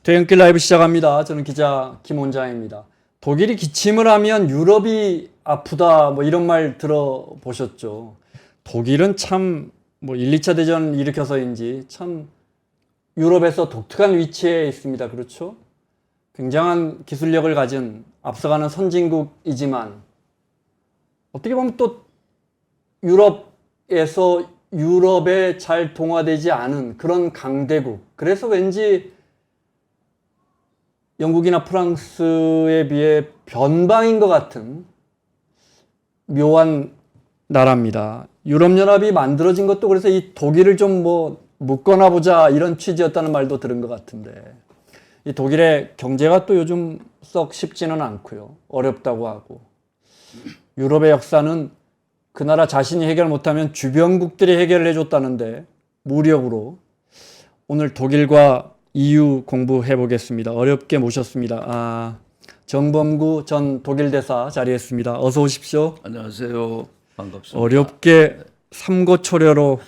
퇴근길 라이브 시작합니다. 저는 기자 김원장입니다. 독일이 기침을 하면 유럽이 아프다 뭐 이런 말 들어보셨죠. 독일은 참 뭐 1, 2차 대전 일으켜서인지 참 유럽에서 독특한 위치에 있습니다. 그렇죠? 굉장한 기술력을 가진 앞서가는 선진국이지만 어떻게 보면 또 유럽에서 유럽에 잘 동화되지 않은 그런 강대국. 그래서 왠지 영국이나 프랑스에 비해 변방인 것 같은 묘한 나라입니다. 유럽연합이 만들어진 것도 그래서 이 독일을 좀 뭐 묶어놔 보자 이런 취지였다는 말도 들은 것 같은데 이 독일의 경제가 또 요즘 썩 쉽지는 않고요. 어렵다고 하고 유럽의 역사는 그 나라 자신이 해결 못하면 주변국들이 해결을 해줬다는데 무력으로 오늘 독일과 EU 공부해 보겠습니다. 어렵게 모셨습니다. 정범구 전 독일 대사 자리했습니다. 어서 오십시오. 안녕하세요. 반갑습니다. 어렵게 삼고초려로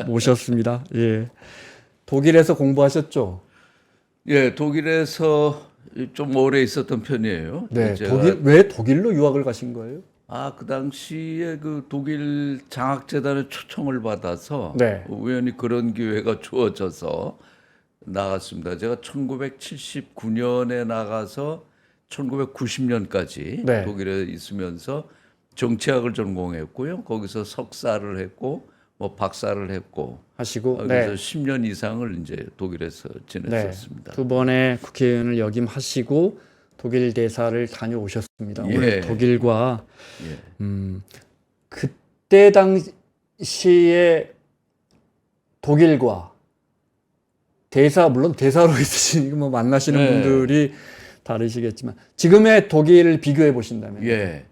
모셨습니다. 예. 독일에서 공부하셨죠? 예, 독일에서 좀 오래 있었던 편이에요. 네. 제가 왜 독일로 유학을 가신 거예요? 그 당시에 그 독일 장학재단의 초청을 받아서 네. 우연히 그런 기회가 주어져서 나갔습니다. 제가 1979년에 나가서 1990년까지 네. 독일에 있으면서 정치학을 전공했고요. 거기서 석사를 했고 뭐 박사를 했고 하시고 그래서 네. 10년 이상을 이제 독일에서 네. 지냈었습니다. 두 번의 국회의원을 역임하시고 독일 대사를 다녀오셨습니다. 예. 오늘 독일과 예. 그때 당시에 독일과 물론 대사로 있으시니 뭐 만나시는 네. 분들이 다르시겠지만 지금의 독일을 비교해 보신다면 예.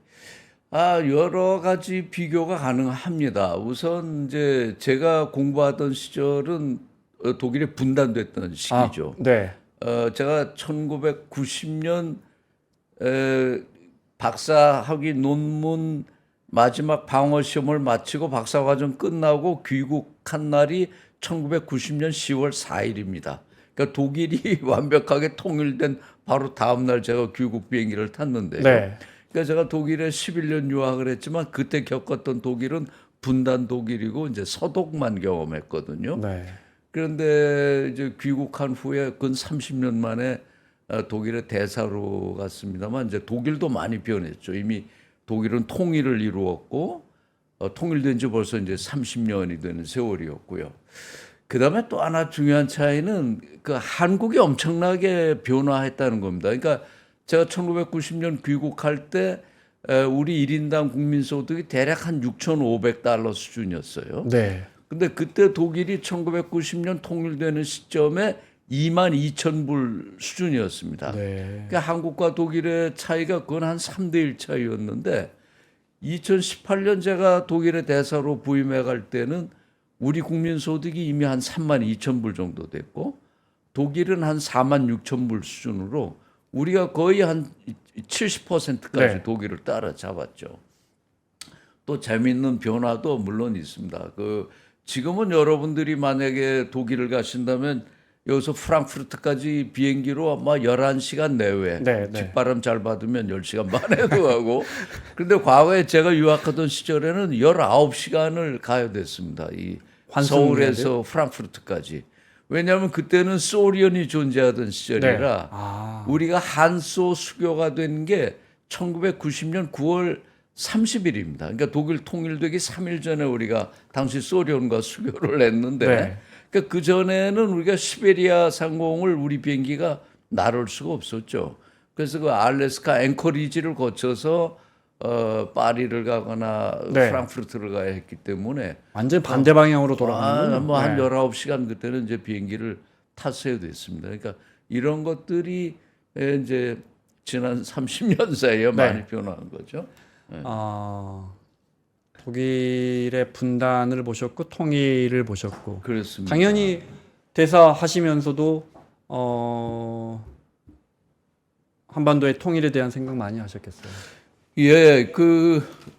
여러 가지 비교가 가능합니다. 우선 이제 제가 공부하던 시절은 독일이 분단됐던 시기죠. 네. 제가 1990년 박사학위 논문 마지막 방어 시험을 마치고 박사과정 끝나고 귀국한 날이 1990년 10월 4일입니다. 그러니까 독일이 완벽하게 통일된 바로 다음 날 제가 귀국 비행기를 탔는데요. 네. 그러니까 제가 독일에 11년 유학을 했지만 그때 겪었던 독일은 분단 독일이고 이제 서독만 경험했거든요. 네. 그런데 이제 귀국한 후에 근 30년 만에 독일의 대사로 갔습니다만 이제 독일도 많이 변했죠. 이미 독일은 통일을 이루었고 통일된 지 벌써 이제 30년이 되는 세월이었고요. 그다음에 또 하나 중요한 차이는 그 한국이 엄청나게 변화했다는 겁니다. 그러니까 제가 1990년 귀국할 때 우리 1인당 국민소득이 대략 한 6,500달러 수준이었어요. 네. 근데 그때 독일이 1990년 통일되는 시점에 22,000불 수준이었습니다. 네. 그러니까 한국과 독일의 차이가 그건 한 3대1 차이였는데 2018년 제가 독일의 대사로 부임해 갈 때는 우리 국민 소득이 이미 한 32,000불 정도 됐고 독일은 한 46,000불 수준으로 우리가 거의 한 70%까지 네. 독일을 따라잡았죠. 또 재미있는 변화도 물론 있습니다. 지금은 여러분들이 만약에 독일을 가신다면 여기서 프랑크푸르트까지 비행기로 아마 11시간 내외 네, 네. 뒷바람 잘 받으면 10시간 반에도 가고 그런데 과거에 제가 유학하던 시절에는 19시간을 가야 됐습니다. 이 서울에서 프랑크푸르트까지. 왜냐하면 그때는 소련이 존재하던 시절이라 네. 우리가 한소 수교가 된 게 1990년 9월 30일입니다. 그러니까 독일 통일되기 3일 전에 우리가 당시 소련과 수교를 했는데 네. 그러니까 그 전에는 우리가 시베리아 상공을 우리 비행기가 나를 수가 없었죠. 그래서 그 알래스카 앵커리지를 거쳐서 파리를 가거나 네. 프랑크푸르트를 가야 했기 때문에 완전 반대 방향으로 돌아가는 뭐한 19시간 그때는 이제 비행기를 탔어야 됐습니다. 그러니까 이런 것들이 이제 지난 30년 사이에 많이 변화한 거죠. 독일의 분단을 보셨고 통일을 보셨고 그렇습니다. 당연히 대사 하시면서도 한반도의 통일에 대한 생각 많이 하셨겠어요. 예,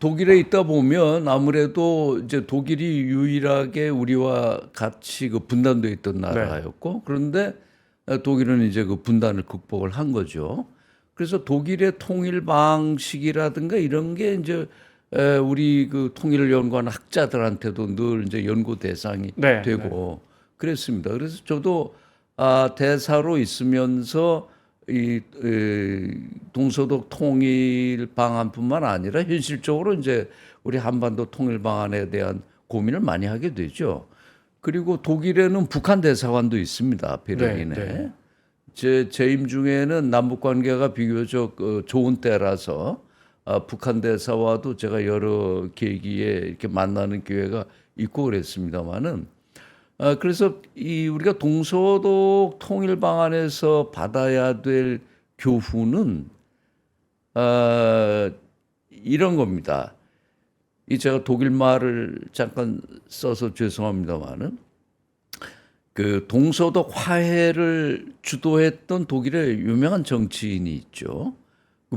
독일에 있다 보면 아무래도 이제 독일이 유일하게 우리와 같이 분단돼 있던 나라였고 그런데 독일은 이제 그 분단을 극복을 한 거죠. 그래서 독일의 통일 방식이라든가 이런 게 이제 우리 그 통일을 연구하는 학자들한테도 늘 이제 연구 대상이 네, 되고 그랬습니다. 그래서 저도 대사로 있으면서 이 동서독 통일 방안뿐만 아니라 현실적으로 이제 우리 한반도 통일 방안에 대한 고민을 많이 하게 되죠. 그리고 독일에는 북한 대사관도 있습니다. 베를린에. 네. 제 재임 중에는 남북 관계가 비교적 좋은 때라서 북한 대사와도 제가 여러 계기에 이렇게 만나는 기회가 있고 그랬습니다만은 그래서 이 우리가 동서독 통일 방안에서 받아야 될 교훈은 이런 겁니다. 이 제가 독일 말을 잠깐 써서 죄송합니다만은 그 동서독 화해를 주도했던 독일의 유명한 정치인이 있죠.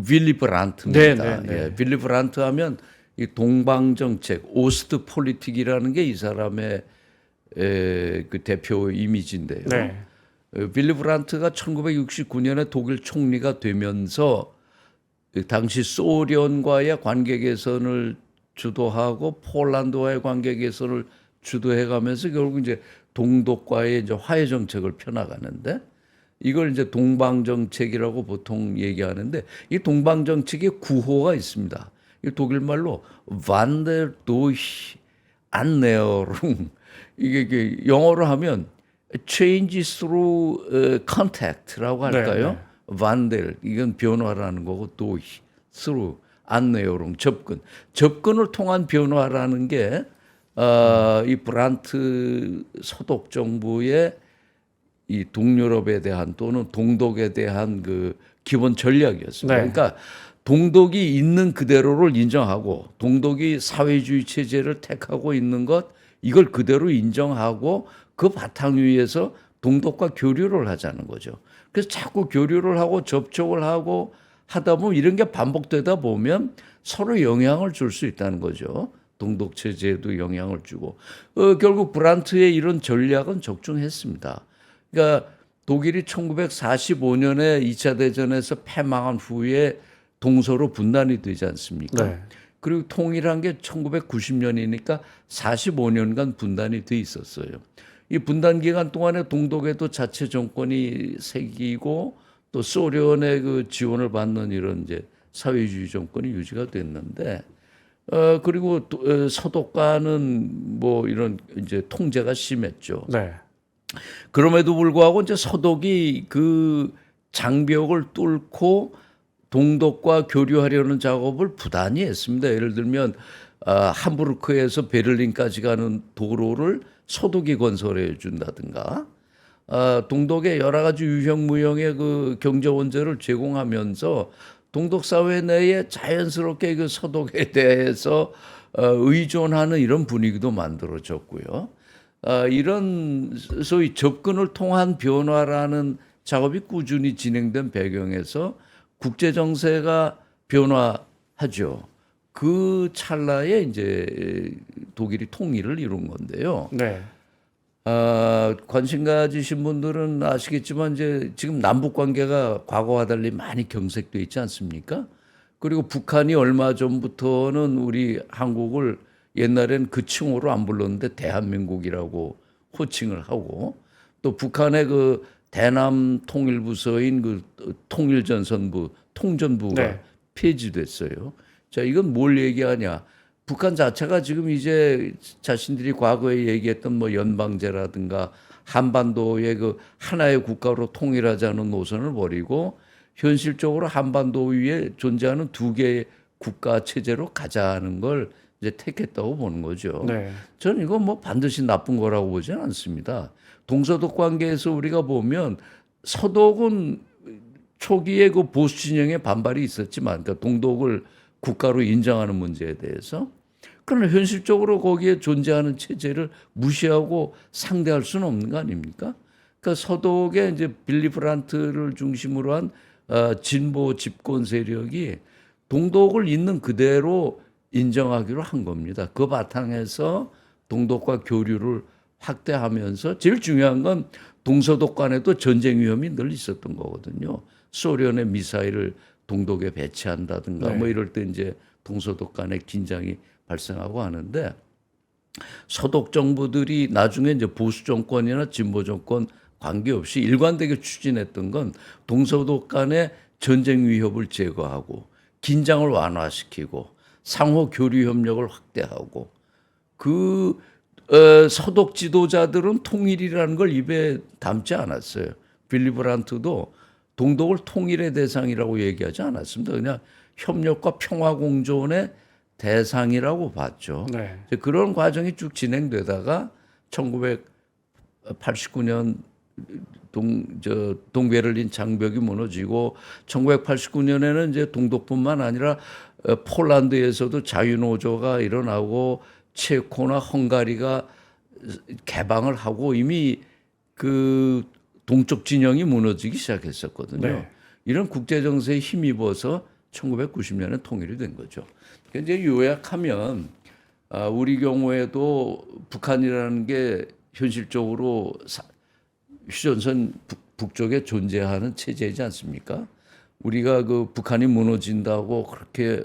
빌리 브란트입니다. 네, 네. 예, 빌리 브란트 하면 이 동방 정책, 오스트 폴리틱이라는 게 이 사람의 그 대표 이미지인데요. 네. 빌리 브란트가 1969년에 독일 총리가 되면서 그 당시 소련과의 관계 개선을 주도하고 폴란드와의 관계 개선을 주도해가면서 결국 이제 동독과의 이제 화해 정책을 펴나가는데 이걸 이제 동방 정책이라고 보통 얘기하는데 이 동방 정책에 구호가 있습니다. 이 독일 말로 Wander durch Annäherung 이게 영어로 하면 change through contact라고 할까요? Wander 이건 변화라는 거고 durch through Annäherung 접근을 통한 변화라는 게 이 브란트 서독 정부의 이 동유럽에 대한 또는 동독에 대한 그 기본 전략이었습니다. 네. 그러니까 동독이 있는 그대로를 인정하고 동독이 사회주의 체제를 택하고 있는 것 이걸 그대로 인정하고 그 바탕 위에서 동독과 교류를 하자는 거죠. 그래서 자꾸 교류를 하고 접촉을 하고 하다 보면 이런 게 반복되다 보면 서로 영향을 줄 수 있다는 거죠. 동독 체제에도 영향을 주고 결국 브란트의 이런 전략은 적중했습니다. 그러니까 독일이 1945년에 2차 대전에서 패망한 후에 동서로 분단이 되지 않습니까? 네. 그리고 통일한 게 1990년이니까 45년간 분단이 돼 있었어요. 이 분단 기간 동안에 동독에도 자체 정권이 생기고 또 소련의 그 지원을 받는 이런 이제 사회주의 정권이 유지가 됐는데 그리고 서독과는 뭐 이런 이제 통제가 심했죠. 네. 그럼에도 불구하고 이제 서독이 그 장벽을 뚫고 동독과 교류하려는 작업을 부단히 했습니다. 예를 들면 함부르크에서 베를린까지 가는 도로를 서독이 건설해 준다든가 동독의 여러 가지 유형 무형의 그 경제 원재를 제공하면서 동독 사회 내에 자연스럽게 그 서독에 대해서 의존하는 이런 분위기도 만들어졌고요. 이런 소위 접근을 통한 변화라는 작업이 꾸준히 진행된 배경에서 국제 정세가 변화하죠. 그 찰나에 이제 독일이 통일을 이룬 건데요. 네. 관심 가지신 분들은 아시겠지만 이제 지금 남북 관계가 과거와 달리 많이 경색돼 있지 않습니까? 그리고 북한이 얼마 전부터는 우리 한국을 옛날엔 그 칭호로 안 불렀는데 대한민국이라고 호칭을 하고 또 북한의 그 대남 통일부서인 그 통일전선부 통전부가 네. 폐지됐어요. 자, 이건 뭘 얘기하냐? 북한 자체가 지금 이제 자신들이 과거에 얘기했던 뭐 연방제라든가 한반도의 그 하나의 국가로 통일하자는 노선을 버리고 현실적으로 한반도 위에 존재하는 두 개의 국가 체제로 가자는 걸 이제 택했다고 보는 거죠. 네. 저는 이거 뭐 반드시 나쁜 거라고 보지는 않습니다. 동서독 관계에서 우리가 보면 서독은 초기에 그 보수 진영의 반발이 있었지만, 그러니까 동독을 국가로 인정하는 문제에 대해서. 그러나 현실적으로 거기에 존재하는 체제를 무시하고 상대할 수는 없는 거 아닙니까? 그러니까 서독의 이제 빌리 브란트를 중심으로 한 진보 집권 세력이 동독을 있는 그대로 인정하기로 한 겁니다. 그 바탕에서 동독과 교류를 확대하면서 제일 중요한 건 동서독 간에도 전쟁 위험이 늘 있었던 거거든요. 소련의 미사일을 동독에 배치한다든가 네. 뭐 이럴 때 이제 동서독 간에 긴장이 발생하고 하는데 서독 정부들이 나중에 이제 보수 정권이나 진보 정권 관계없이 일관되게 추진했던 건 동서독 간의 전쟁 위협을 제거하고 긴장을 완화시키고 상호 교류 협력을 확대하고 서독 지도자들은 통일이라는 걸 입에 담지 않았어요. 빌리 브란트도 동독을 통일의 대상이라고 얘기하지 않았습니다. 그냥 협력과 평화 공존의 대상이라고 봤죠. 네. 그런 과정이 쭉 진행되다가 1989년 동베를린 장벽이 무너지고 1989년에는 이제 동독뿐만 아니라 폴란드에서도 자유노조가 일어나고 체코나 헝가리가 개방을 하고 이미 그 동쪽 진영이 무너지기 시작했었거든요. 네. 이런 국제 정세에 힘입어서 1990년에 통일이 된 거죠. 그러니까 이제 요약하면 우리 경우에도 북한이라는 게 현실적으로 휴전선 북쪽에 존재하는 체제이지 않습니까? 우리가 그 북한이 무너진다고 그렇게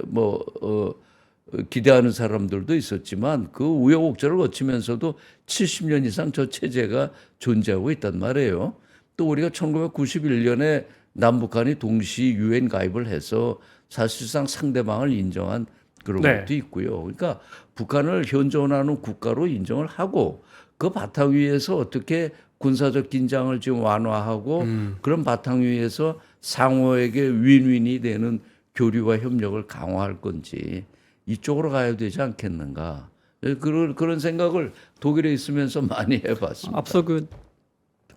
기대하는 사람들도 있었지만 그 우여곡절을 거치면서도 70년 이상 저 체제가 존재하고 있단 말이에요. 또 우리가 1991년에 남북한이 동시 유엔 가입을 해서 사실상 상대방을 인정한 그런 네. 것도 있고요. 그러니까 북한을 현존하는 국가로 인정을 하고 그 바탕 위에서 어떻게 군사적 긴장을 지금 완화하고 그런 바탕 위에서 상호에게 윈윈이 되는 교류와 협력을 강화할 건지 이쪽으로 가야 되지 않겠는가. 그런 생각을 독일에 있으면서 많이 해봤습니다. 앞서 그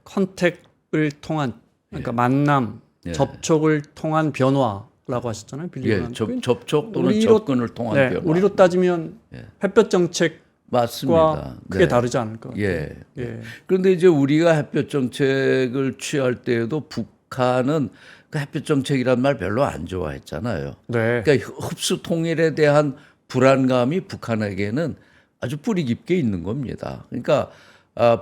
컨택을 통한 그러니까 만남, 예. 접촉을 통한 변화라고 하셨잖아요. 빌리 예, 브란트. 접촉 또는 우리로- 접근을 통한 네, 변화. 우리로 따지면 햇볕 정책과 맞습니다. 크게 네. 다르지 않을까. 예. 예. 그런데 이제 우리가 햇볕 정책을 취할 때에도 북한은 그 햇볕 정책이란 말 별로 안 좋아했잖아요. 네. 그러니까 흡수 통일에 대한 불안감이 북한에게는 아주 뿌리 깊게 있는 겁니다. 그러니까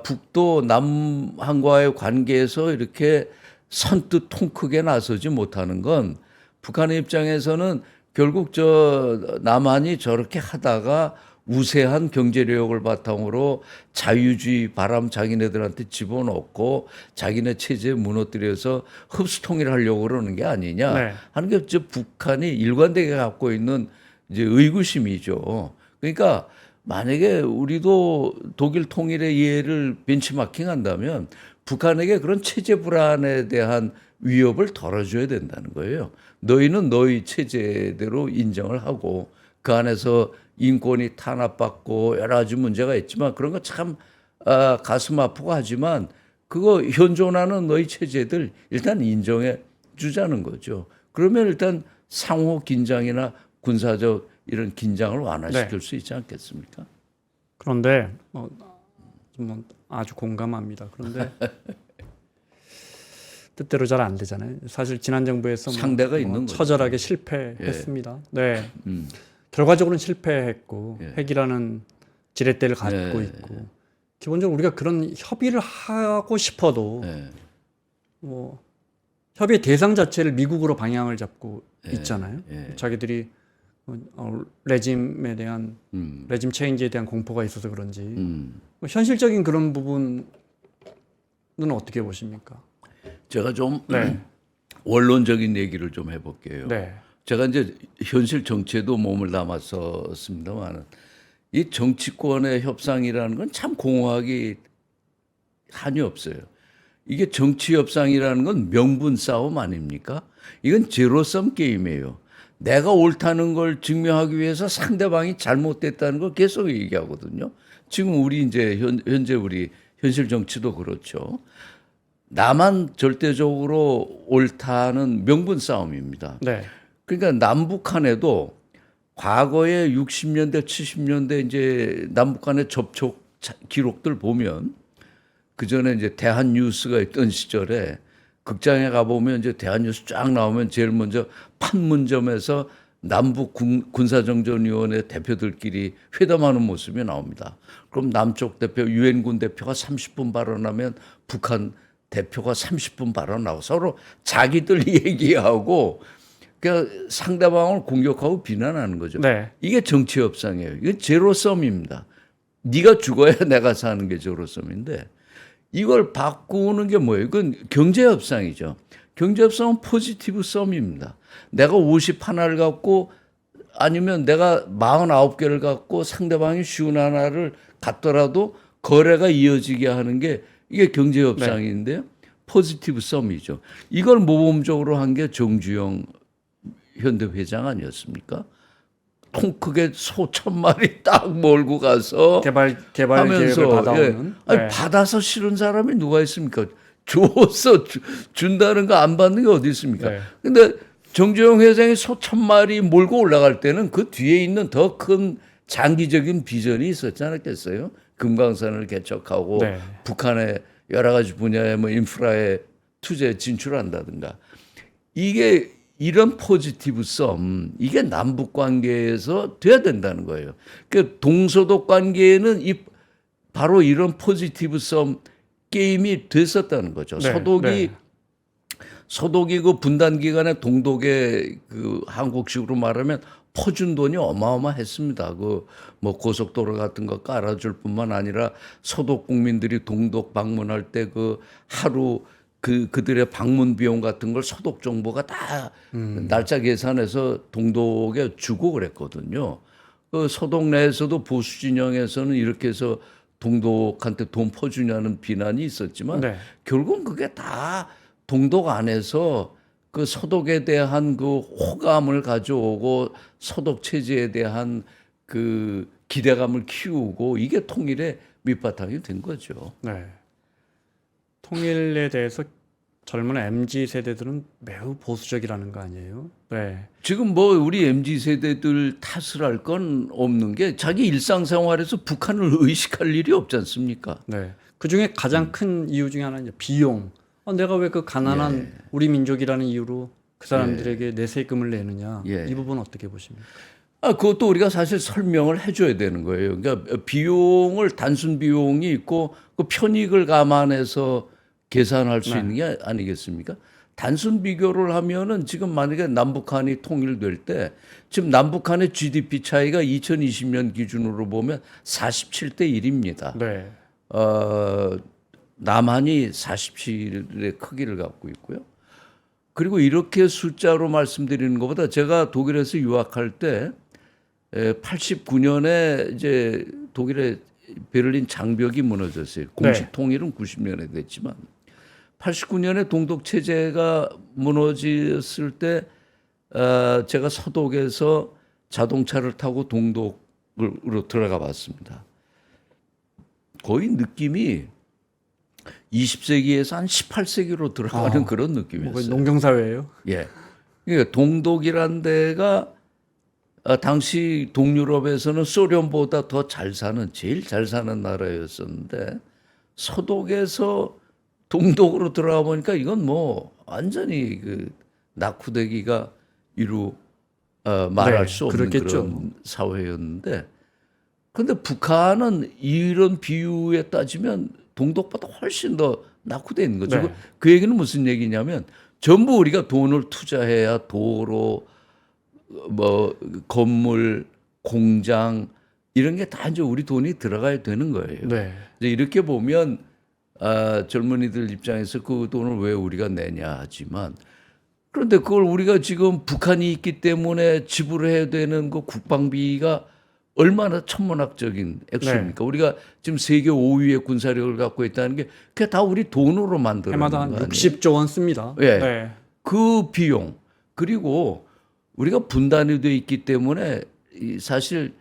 북도 남한과의 관계에서 이렇게 선뜻 통 크게 나서지 못하는 건 북한의 입장에서는 결국 저 남한이 저렇게 하다가 우세한 경제력을 바탕으로 자유주의 바람 자기네들한테 집어넣고 자기네 체제에 무너뜨려서 흡수 통일하려고 그러는 게 아니냐 네. 하는 게 이제 북한이 일관되게 갖고 있는 이제 의구심이죠. 그러니까 만약에 우리도 독일 통일의 예를 벤치마킹한다면 북한에게 그런 체제 불안에 대한 위협을 덜어줘야 된다는 거예요. 너희는 너희 체제대로 인정을 하고 그 안에서 인권이 탄압받고 여러 가지 문제가 있지만 그런 거 참 가슴 아프고 하지만 그거 현존하는 너희 체제들 일단 인정해 주자는 거죠. 그러면 일단 상호 긴장이나 군사적 이런 긴장을 완화시킬 수 있지 않겠습니까? 그런데 아주 공감합니다. 그런데 뜻대로 잘 안 되잖아요. 사실 지난 정부에서 상대가 있는 거죠. 처절하게 실패했습니다. 네. 음. 결과적으로는 실패했고 예. 핵이라는 지렛대를 갖고 예. 있고 기본적으로 우리가 그런 협의를 하고 싶어도 예. 뭐 협의 대상 자체를 미국으로 방향을 잡고 있잖아요. 예. 자기들이 레짐에 대한 레짐 체인지에 대한 공포가 있어서 그런지 뭐 현실적인 그런 부분은 어떻게 보십니까? 제가 좀 네. 원론적인 얘기를 좀 해볼게요. 네. 제가 이제 현실 정치에도 몸을 담았었습니다만 이 정치권의 협상이라는 건 참 공허하기 한이 없어요. 이게 정치 협상이라는 건 명분 싸움 아닙니까? 이건 제로섬 게임이에요. 내가 옳다는 걸 증명하기 위해서 상대방이 잘못됐다는 걸 계속 얘기하거든요. 지금 우리 이제 현재 우리 현실 정치도 그렇죠. 나만 절대적으로 옳다는 명분 싸움입니다. 네. 그러니까 남북한에도 과거에 60년대, 70년대 이제 남북한의 접촉 기록들 보면 그 전에 이제 대한뉴스가 있던 시절에 극장에 가보면 이제 대한뉴스 쫙 나오면 제일 먼저 판문점에서 남북 군사정전위원회 대표들끼리 회담하는 모습이 나옵니다. 그럼 남쪽 대표 유엔군 대표가 30분 발언하면 북한 대표가 30분 발언하고 서로 자기들 얘기하고 그러니까 상대방을 공격하고 비난하는 거죠. 네. 이게 정치 협상이에요. 이게 제로섬입니다. 네가 죽어야 내가 사는 게 제로섬인데 이걸 바꾸는 게 뭐예요? 이건 경제 협상이죠. 경제 협상은 포지티브 썸입니다. 내가 51를 갖고 아니면 내가 49개를 갖고 상대방이 51를 갖더라도 거래가 이어지게 하는 게 이게 경제 협상인데요. 포지티브 썸이죠. 이걸 모범적으로 한 게 정주영 현대 회장 아니었습니까? 통 크게 소 1,000마리 딱 몰고 가서 개발 계획을 하면서 받아오는. 아니, 네. 받아서 싫은 사람이 누가 있습니까? 줘서 준다는 거 안 받는 게 어디 있습니까? 네. 근데 정주영 회장이 소 1,000마리 몰고 올라갈 때는 그 뒤에 있는 더 큰 장기적인 비전이 있었지 않았겠어요? 금강산을 개척하고 네. 북한의 여러 가지 분야의 뭐 인프라에 투자에 진출한다든가 이게 이런 포지티브 썸 이게 남북 관계에서 돼야 된다는 거예요. 그 동서독 관계에는 바로 이런 포지티브 썸 게임이 됐었다는 거죠. 네, 서독이 그 분단 기간에 동독에 그 한국식으로 말하면 퍼준 돈이 어마어마했습니다. 그 뭐 고속도로 같은 거 깔아줄 뿐만 아니라 서독 국민들이 동독 방문할 때 그 하루 그들의 방문 비용 같은 걸 서독 정부가 다 날짜 계산해서 동독에 주고 그랬거든요. 그 서독 내에서도 보수 진영에서는 이렇게 해서 동독한테 돈 퍼주냐는 비난이 있었지만 네. 결국은 그게 다 동독 안에서 그 서독에 대한 그 호감을 가져오고 서독 체제에 대한 그 기대감을 키우고 이게 통일의 밑바탕이 된 거죠. 네. 통일에 대해서 젊은 MZ 세대들은 매우 보수적이라는 거 아니에요? 네. 지금 뭐 우리 MZ 세대들 탓을 할 건 없는 게 자기 일상생활에서 북한을 의식할 일이 없지 않습니까? 네. 그 중에 가장 큰 이유 중에 하나는 이제 비용. 내가 왜 그 가난한 우리 민족이라는 이유로 그 사람들에게 내세금을 내느냐. 예. 이 부분 어떻게 보십니까? 그것도 우리가 사실 설명을 해줘야 되는 거예요. 그러니까 비용을 단순 비용이 있고 그 편익을 감안해서 계산할 수 있는 게 아니겠습니까? 단순 비교를 하면은 지금 만약에 남북한이 통일될 때 지금 남북한의 GDP 차이가 2020년 기준으로 보면 47대 1입니다. 네. 남한이 47의 크기를 갖고 있고요. 그리고 이렇게 숫자로 말씀드리는 것보다 제가 독일에서 유학할 때 89년에 이제 독일의 베를린 장벽이 무너졌어요. 공식 통일은 90년에 됐지만 89년에 동독 체제가 무너졌을 때 제가 서독에서 자동차를 타고 동독으로 들어가 봤습니다. 거의 느낌이 20세기에서 한 18세기로 들어가는 그런 느낌이었어요. 농경사회예요? 예. 그러니까 동독이란 데가 당시 동유럽에서는 소련보다 더 잘 사는 제일 잘 사는 나라였었는데 서독에서 동독으로 들어가 보니까 이건 뭐 완전히 그 낙후되기가 말할 수 없는 그렇겠죠. 그런 사회였는데 근데 북한은 이런 비유에 따지면 동독보다 훨씬 더 낙후되어 있는 거죠. 네. 그 얘기는 무슨 얘기냐면 전부 우리가 돈을 투자해야 도로, 뭐 건물, 공장 이런 게 다 이제 우리 돈이 들어가야 되는 거예요. 네. 이제 이렇게 보면 젊은이들 입장에서 그 돈을 왜 우리가 내냐 하지만 그런데 그걸 우리가 지금 북한이 있기 때문에 지불해야 되는 그 국방비가 얼마나 천문학적인 액수입니까? 우리가 지금 세계 5위의 군사력을 갖고 있다는 게 그게 다 우리 돈으로 만드는 해마다 거 한 아니에요? 60조 원 씁니다. 예. 네. 그 비용 그리고 우리가 분단이 돼 있기 때문에 사실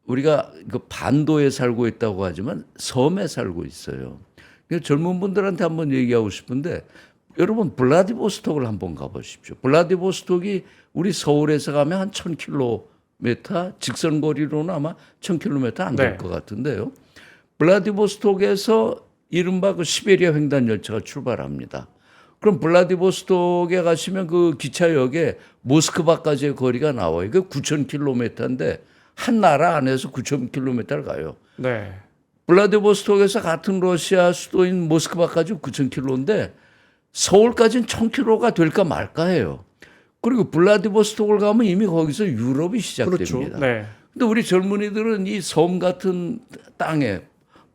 우리가 그 반도에 살고 있다고 하지만 섬에 살고 있어요. 그러니까 젊은 분들한테 한번 얘기하고 싶은데 여러분 블라디보스톡을 한번 가보십시오. 블라디보스톡이 우리 서울에서 가면 한 1000km 직선 거리로는 아마 1000km 안 될 것 같은데요. 블라디보스톡에서 이른바 그 시베리아 횡단 열차가 출발합니다. 그럼 블라디보스톡에 가시면 그 기차역에 모스크바까지의 거리가 나와요. 이게 9,000km인데 한 나라 안에서 9,000km를 가요. 네. 블라디보스톡에서 같은 러시아 수도인 모스크바까지 9,000km인데 서울까지는 1000km가 될까 말까 해요. 그리고 블라디보스톡을 가면 이미 거기서 유럽이 시작됩니다. 그렇죠. 네. 근데 우리 젊은이들은 이 섬 같은 땅에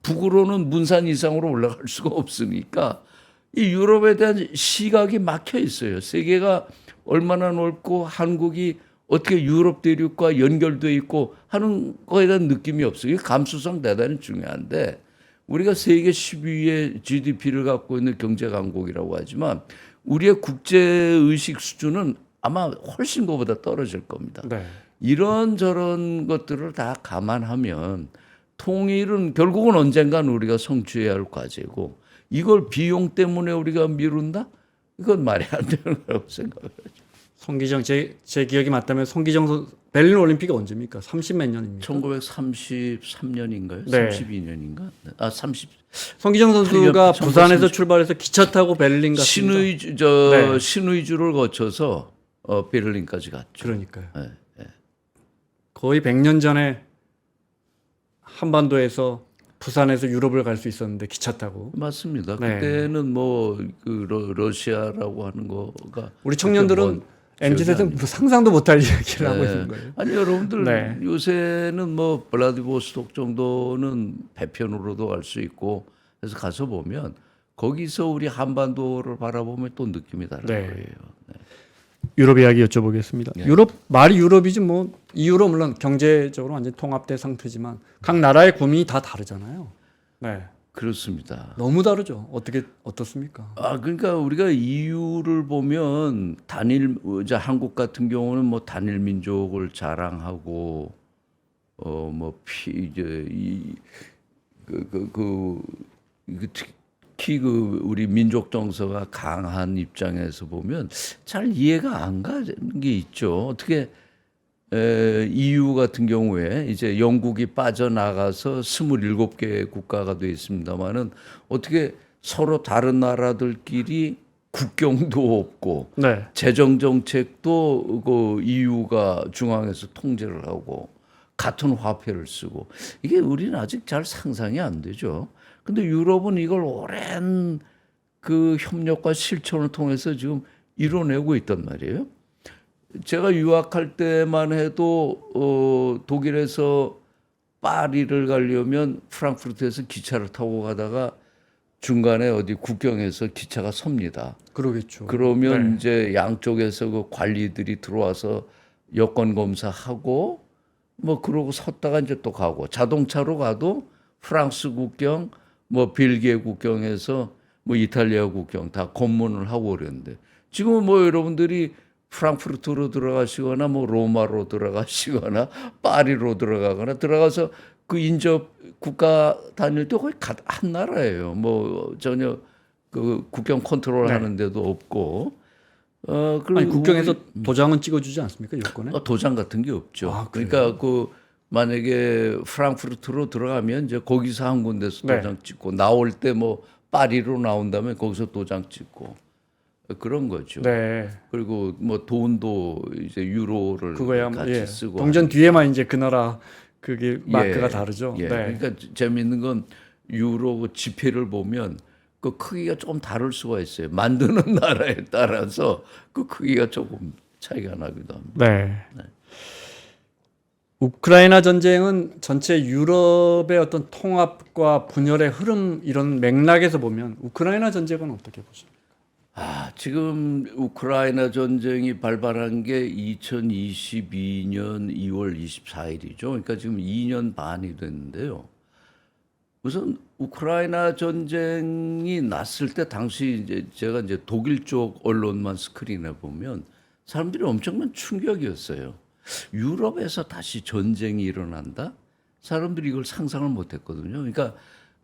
북으로는 문산 이상으로 올라갈 수가 없으니까 이 유럽에 대한 시각이 막혀 있어요. 세계가 얼마나 넓고 한국이 어떻게 유럽 대륙과 연결돼 있고 하는 거에 대한 느낌이 없어요. 이 감수성 대단히 중요한데 우리가 세계 10위의 GDP를 갖고 있는 경제 강국이라고 하지만 우리의 국제 의식 수준은 아마 훨씬 그보다 떨어질 겁니다. 네. 이런저런 것들을 다 감안하면 통일은 결국은 언젠간 우리가 성취해야 할 과제고 이걸 비용 때문에 우리가 미룬다? 이건 말이 안 되는 거라고 생각해요. 송기정 제 기억이 맞다면 송기정 선수 베를린 올림픽이 언제입니까? 30 몇 년입니까? 1933년인가요? 네. 32년인가? 아, 30. 송기정 선수가 8년, 부산에서 출발해서 기차 타고 베를린 갔습니다. 네. 신의주를 거쳐서 베를린까지 갔죠. 그러니까요. 네. 거의 100년 전에 한반도에서 부산에서 유럽을 갈 수 있었는데 기차 타고. 맞습니다. 네. 그때는 뭐그 러시아라고 하는 거가 우리 청년들은 MZ세대는 상상도 못할 이야기를 하고 있는 거예요. 아니 여러분들 네. 요새는 뭐 블라디보스톡 정도는 배편으로도 갈 수 있고 그래서 가서 보면 거기서 우리 한반도를 바라보면 또 느낌이 다른 네. 거예요. 네. 유럽 이야기 여쭤보겠습니다. 네. 유럽 말이 유럽이지 뭐 이유로 물론 경제적으로 완전 통합된 상태지만 각 나라의 국민이 다 다르잖아요. 네. 그렇습니다. 너무 다르죠. 어떻습니까? 아 그러니까 우리가 EU를 보면 이제 한국 같은 경우는 뭐 단일 민족을 자랑하고 이제 특히 우리 민족 정서가 강한 입장에서 보면 잘 이해가 안 가는 게 있죠. 어떻게 EU 같은 경우에 이제 영국이 빠져나가서 27개 국가가 되어 있습니다만은 어떻게 서로 다른 나라들끼리 국경도 없고 네. 재정 정책도 그 EU가 중앙에서 통제를 하고 같은 화폐를 쓰고 이게 우리는 아직 잘 상상이 안 되죠. 근데 유럽은 이걸 오랜 그 협력과 실천을 통해서 지금 이뤄내고 있단 말이에요. 제가 유학할 때만 해도 독일에서 파리를 가려면 프랑크푸르트에서 기차를 타고 가다가 중간에 어디 국경에서 기차가 섭니다. 그러겠죠. 그러면 네. 이제 양쪽에서 그 관리들이 들어와서 여권 검사하고 뭐 그러고 섰다가 이제 또 가고 자동차로 가도 프랑스 국경 뭐 벨기에 국경에서 뭐 이탈리아 국경 다 검문을 하고 그랬는데 지금은 뭐 여러분들이 프랑크푸르트로 들어가시거나 뭐 로마로 들어가시거나 파리로 들어가서 그 인접 국가 다닐 때 거의 한 나라예요. 뭐 전혀 그 국경 컨트롤 네. 하는 데도 없고 그리고 아니 국경에서 도장은 찍어주지 않습니까 여권에? 도장 같은 게 없죠. 아, 그래요? 그러니까 그 만약에 프랑크푸르트로 들어가면 이제 거기서 한 군데서 네. 도장 찍고 나올 때 뭐 파리로 나온다면 거기서 도장 찍고 그런 거죠. 네. 그리고 뭐 돈도 이제 유로를 그거야 같이 쓰고 동전 뒤에만 이제 그 나라 그게 마크가 예, 다르죠. 예. 네. 그러니까 재미있는 건 유로 그 지폐를 보면 그 크기가 조금 다를 수가 있어요. 만드는 나라에 따라서 그 크기가 조금 차이가 나기도 합니다. 네. 우크라이나 전쟁은 전체 유럽의 어떤 통합과 분열의 흐름 이런 맥락에서 보면 우크라이나 전쟁은 어떻게 보십니까? 지금 우크라이나 전쟁이 발발한 게 2022년 2월 24일이죠. 그러니까 지금 2년 반이 됐는데요. 우선 우크라이나 전쟁이 났을 때 당시 이제 제가 이제 독일 쪽 언론만 스크린해 보면 사람들이 엄청난 충격이었어요. 유럽에서 다시 전쟁이 일어난다? 사람들이 이걸 상상을 못 했거든요. 그러니까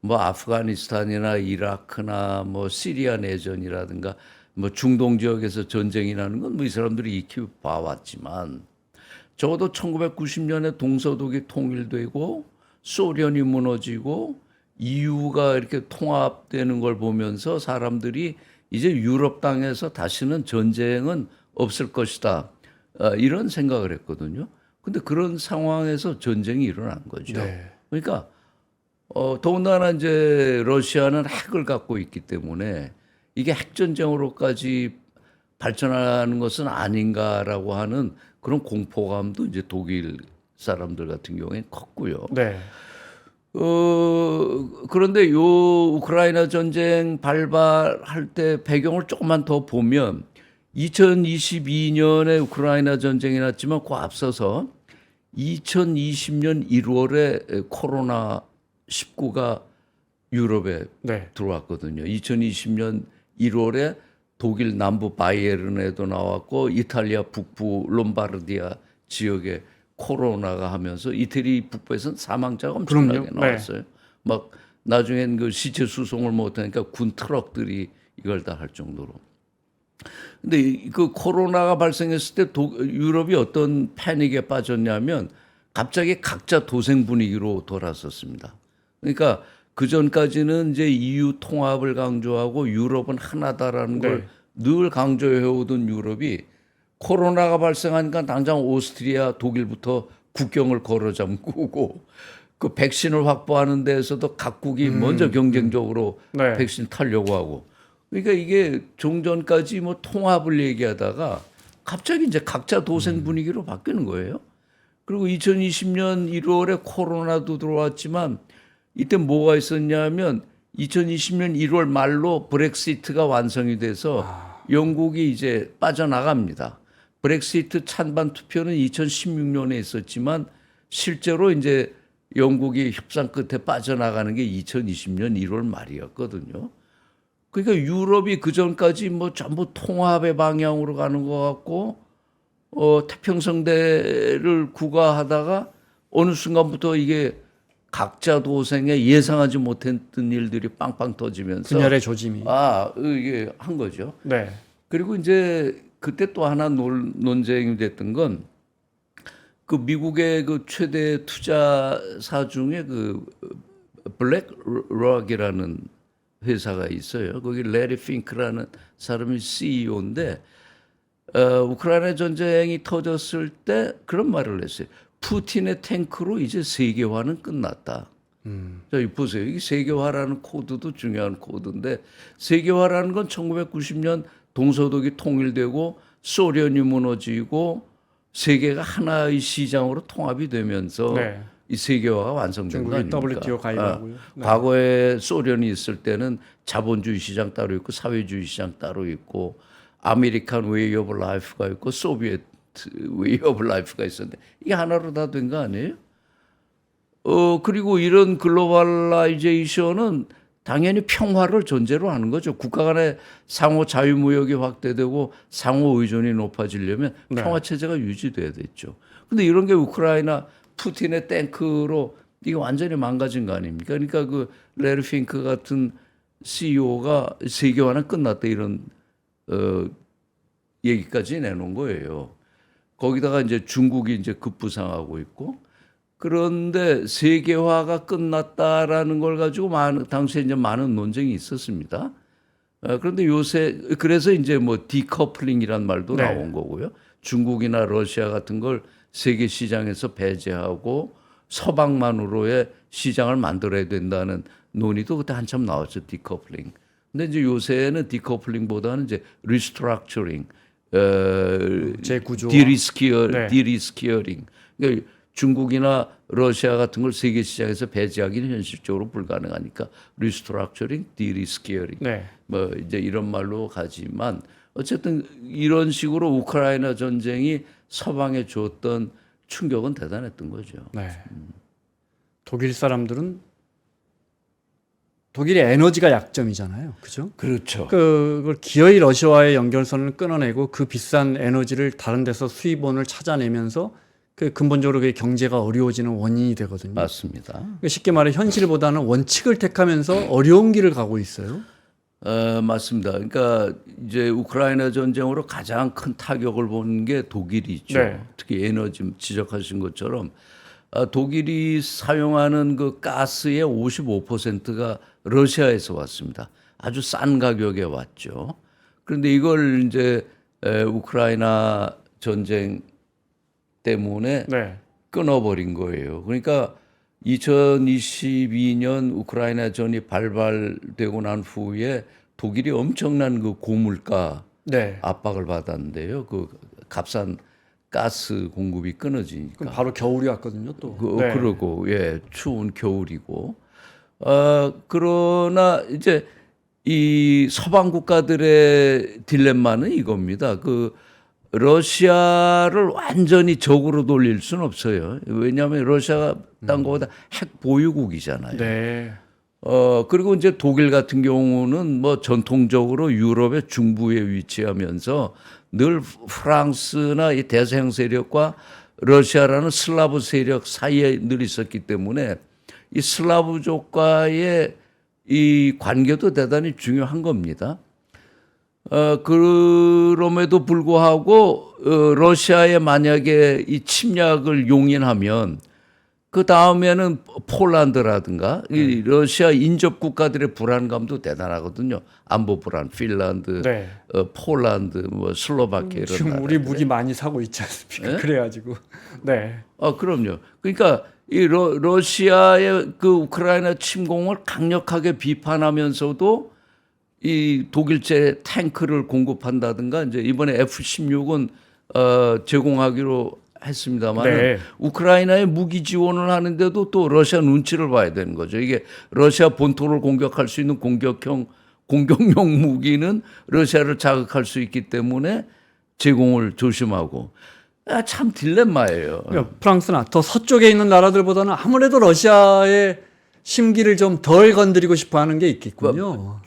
뭐 아프가니스탄이나 이라크나 뭐 시리아 내전이라든가 뭐 중동 지역에서 전쟁이 나는 건 뭐 이 사람들이 익히 봐왔지만 적어도 1990년에 동서독이 통일되고 소련이 무너지고 EU가 이렇게 통합되는 걸 보면서 사람들이 이제 유럽 땅에서 다시는 전쟁은 없을 것이다. 이런 생각을 했거든요. 근데 그런 상황에서 전쟁이 일어난 거죠. 네. 그러니까 더군다나 이제 러시아는 핵을 갖고 있기 때문에 이게 핵전쟁으로까지 발전하는 것은 아닌가라고 하는 그런 공포감도 이제 독일 사람들 같은 경우에 컸고요. 네. 그런데 요 우크라이나 전쟁 발발할 때 배경을 조금만 더 보면 2022년에 우크라이나 전쟁이 났지만 그 앞서서 2020년 1월에 코로나 19가 유럽에 네. 들어왔거든요. 2020년 1월에 독일 남부 바이에른에도 나왔고 이탈리아 북부 롬바르디아 지역에 코로나가 하면서 이태리 북부에서는 사망자가 엄청나게 그럼요. 네. 나왔어요. 막 나중엔 그 시체 수송을 못하니까 군 트럭들이 이걸 다 할 정도로. 근데 그 코로나가 발생했을 때 유럽이 어떤 패닉에 빠졌냐면 갑자기 각자 도생 분위기로 돌아섰습니다. 그러니까 그 전까지는 이제 EU 통합을 강조하고 유럽은 하나다라는 걸 늘 강조해 오던 유럽이 코로나가 발생하니까 당장 오스트리아, 독일부터 국경을 걸어 잠그고 그 백신을 확보하는 데에서도 각국이 먼저 경쟁적으로 네. 백신 타려고 하고 그러니까 이게 종전까지 뭐 통합을 얘기하다가 갑자기 이제 각자 도생 분위기로 바뀌는 거예요. 그리고 2020년 1월에 코로나도 들어왔지만 이때 뭐가 있었냐면 2020년 1월 말로 브렉시트가 완성이 돼서 영국이 이제 빠져나갑니다. 브렉시트 찬반 투표는 2016년에 있었지만 실제로 이제 영국이 협상 끝에 빠져나가는 게 2020년 1월 말이었거든요. 그러니까 유럽이 그 전까지 뭐 전부 통합의 방향으로 가는 것 같고 태평성대를 구가하다가 어느 순간부터 이게 각자 도생에 예상하지 못했던 일들이 빵빵 터지면서 분열의 조짐이. 이게 한 거죠. 네. 그리고 이제 그때 또 하나 논쟁이 됐던 건 그 미국의 그 최대 투자사 중에 그 블랙록이라는 회사가 있어요. 거기 레리 핑크라는 사람이 CEO인데 우크라이나 전쟁이 터졌을 때 그런 말을 했어요. 푸틴의 탱크로 이제 세계화는 끝났다. 자, 보세요. 이게 세계화라는 코드도 중요한 코드인데 세계화라는 건 1990년 동서독이 통일되고 소련이 무너지고 세계가 하나의 시장으로 통합이 되면서 네. 이 세계화가 완성된 거 중국이 아닙니까? WTO 가입하고요. 네. 과거에 소련이 있을 때는 자본주의 시장 따로 있고 사회주의 시장 따로 있고 아메리칸 웨이 오브 라이프가 있고 소비에트 웨이 오브 라이프가 있었는데 이게 하나로 다 된 거 아니에요? 그리고 이런 글로벌라이제이션은 당연히 평화를 전제로 하는 거죠. 국가 간의 상호 자유무역이 확대되고 상호 의존이 높아지려면 네. 평화 체제가 유지돼야 됐죠. 근데 이런 게 우크라이나 푸틴의 탱크로 이게 완전히 망가진 거 아닙니까? 그러니까 그 레리 핑크 같은 CEO가 세계화는 끝났다 이런 얘기까지 내놓은 거예요. 거기다가 이제 중국이 이제 급부상하고 있고 그런데 세계화가 끝났다라는 걸 가지고 당시에 이제 많은 논쟁이 있었습니다. 그런데 요새 그래서 이제 뭐 디커플링이란 말도 네. 나온 거고요. 중국이나 러시아 같은 걸 세계 시장에서 배제하고 서방만으로의 시장을 만들어야 된다는 논의도 그때 한참 나왔죠. 디커플링. 근데 이제 요새는 디커플링보다는 이제 리스트럭처링, 재구조, 디리스키어링. 그러니까 중국이나 러시아 같은 걸 세계 시장에서 배제하기는 현실적으로 불가능하니까 리스트럭처링, 디리스키어링. 네. 뭐 이제 이런 말로 가지만 어쨌든 이런 식으로 우크라이나 전쟁이 서방에 줬던 충격은 대단했던 거죠. 네. 독일 사람들은 독일의 에너지가 약점이잖아요. 그죠? 그렇죠. 그걸 기어이 러시아와의 연결선을 끊어내고 그 비싼 에너지를 다른 데서 수입원을 찾아내면서 그 근본적으로 그게 경제가 어려워지는 원인이 되거든요. 맞습니다. 그러니까 쉽게 말해 현실보다는 원칙을 택하면서 어려운 길을 가고 있어요. 맞습니다. 그러니까 이제 우크라이나 전쟁으로 가장 큰 타격을 본 게 독일이죠. 네. 특히 에너지 지적하신 것처럼 독일이 사용하는 그 가스의 55%가 러시아에서 왔습니다. 아주 싼 가격에 왔죠. 그런데 이걸 이제 우크라이나 전쟁 때문에 네. 끊어버린 거예요. 그러니까 2022년 우크라이나 전이 발발되고 난 후에 독일이 엄청난 그 고물가 네. 압박을 받았는데요. 그 값싼 가스 공급이 끊어지니까. 그럼 바로 겨울이 왔거든요, 또. 그러고 예, 추운 겨울이고. 그러나 이제 이 서방 국가들의 딜레마는 이겁니다. 그 러시아를 완전히 적으로 돌릴 수는 없어요. 왜냐하면 러시아가 딴 거보다 핵 보유국이잖아요. 네. 그리고 이제 독일 같은 경우는 뭐 전통적으로 유럽의 중부에 위치하면서 늘 프랑스나 이 대서양 세력과 러시아라는 슬라브 세력 사이에 늘 있었기 때문에 이 슬라브족과의 이 관계도 대단히 중요한 겁니다. 그럼에도 불구하고 러시아에 만약에 이 침략을 용인하면 그 다음에는 폴란드라든가 이 러시아 인접 국가들의 불안감도 대단하거든요. 안보 불안, 핀란드, 네. 폴란드, 뭐 슬로바키아 이런 지금 나라. 우리 무기 많이 사고 있지 않습니까? 그래가지고. 네. 그럼요. 그러니까 이 러시아의 그 우크라이나 침공을 강력하게 비판하면서도 이 독일제 탱크를 공급한다든가 이제 이번에 F-16은 제공하기로 했습니다만 네. 우크라이나에 무기 지원을 하는데도 또 러시아 눈치를 봐야 되는 거죠. 이게 러시아 본토를 공격할 수 있는 공격용 무기는 러시아를 자극할 수 있기 때문에 제공을 조심하고 참 딜레마예요. 그러니까 프랑스나 더 서쪽에 있는 나라들보다는 아무래도 러시아의 심기를 좀 덜 건드리고 싶어 하는 게 있겠군요.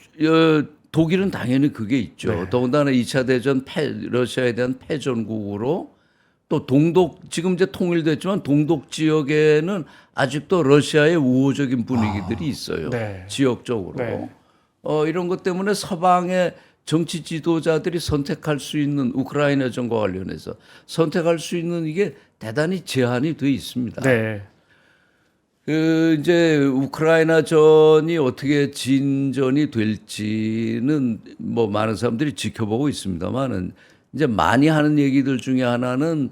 독일은 당연히 그게 있죠. 네. 더군다나 2차 대전 러시아에 대한 패전국으로 또 지금 이제 통일됐지만 동독 지역에는 아직도 러시아의 우호적인 분위기들이 있어요. 네. 지역적으로. 네. 이런 것 때문에 서방의 정치 지도자들이 선택할 수 있는 우크라이나전과 관련해서 선택할 수 있는 이게 대단히 제한이 돼 있습니다. 네. 이제 우크라이나전이 어떻게 진전이 될지는 뭐 많은 사람들이 지켜보고 있습니다만은 이제 많이 하는 얘기들 중에 하나는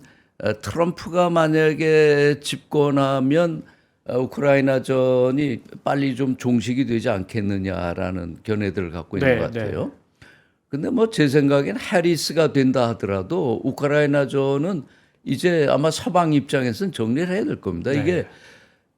트럼프가 만약에 집권하면 우크라이나전이 빨리 좀 종식이 되지 않겠느냐라는 견해들을 갖고 있는 네, 것 같아요. 근데 뭐 제 생각엔 해리스가 된다 하더라도 우크라이나전은 이제 아마 서방 입장에서는 정리를 해야 될 겁니다. 네. 이게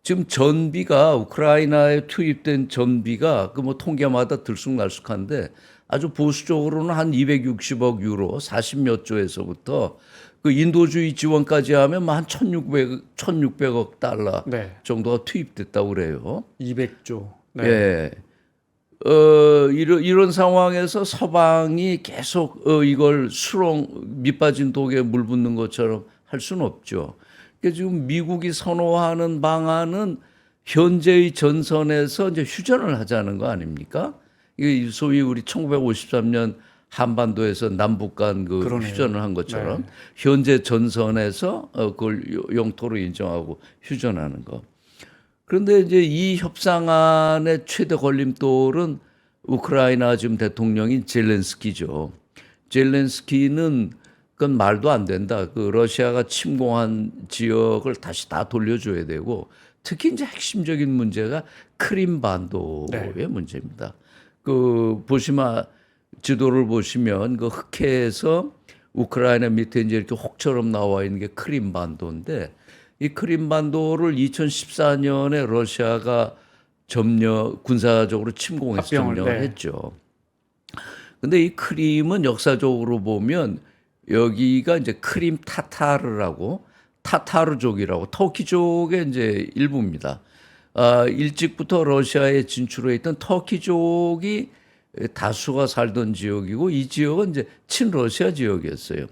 지금 전비가 우크라이나에 투입된 전비가 그 뭐 통계마다 들쑥날쑥한데 아주 보수적으로는 한 260억 유로, 40몇 조에서부터 그 인도주의 지원까지 하면 한 1,600억 달러 네. 정도가 투입됐다고 그래요. 200조. 네. 예. 이런 상황에서 서방이 계속 이걸 밑빠진 독에 물 붓는 것처럼 할 수는 없죠. 그러니까 지금 미국이 선호하는 방안은 현재의 전선에서 이제 휴전을 하자는 거 아닙니까? 이게 소위 우리 1953년 한반도에서 남북 간 그 그러네요. 휴전을 한 것처럼 네. 현재 전선에서 그걸 영토로 인정하고 휴전하는 거. 그런데 이제 이 협상안의 최대 걸림돌은 우크라이나 지금 대통령인 젤렌스키죠. 젤렌스키는 그건 말도 안 된다. 그 러시아가 침공한 지역을 다시 다 돌려줘야 되고 특히 이제 핵심적인 문제가 크림 반도의 문제입니다. 그 지도를 보시면 그 흑해에서 우크라이나 밑에 이제 이렇게 혹처럼 나와 있는 게 크림 반도인데 이 크림 반도를 2014년에 러시아가 군사적으로 침공해서 점령을 했죠. 근데 이 크림은 역사적으로 보면 여기가 이제 크림 타타르라고 타타르족이라고 터키족의 이제 일부입니다. 일찍부터 러시아에 진출해 있던 터키족이 다수가 살던 지역이고 이 지역은 이제 친러시아 지역이었어요.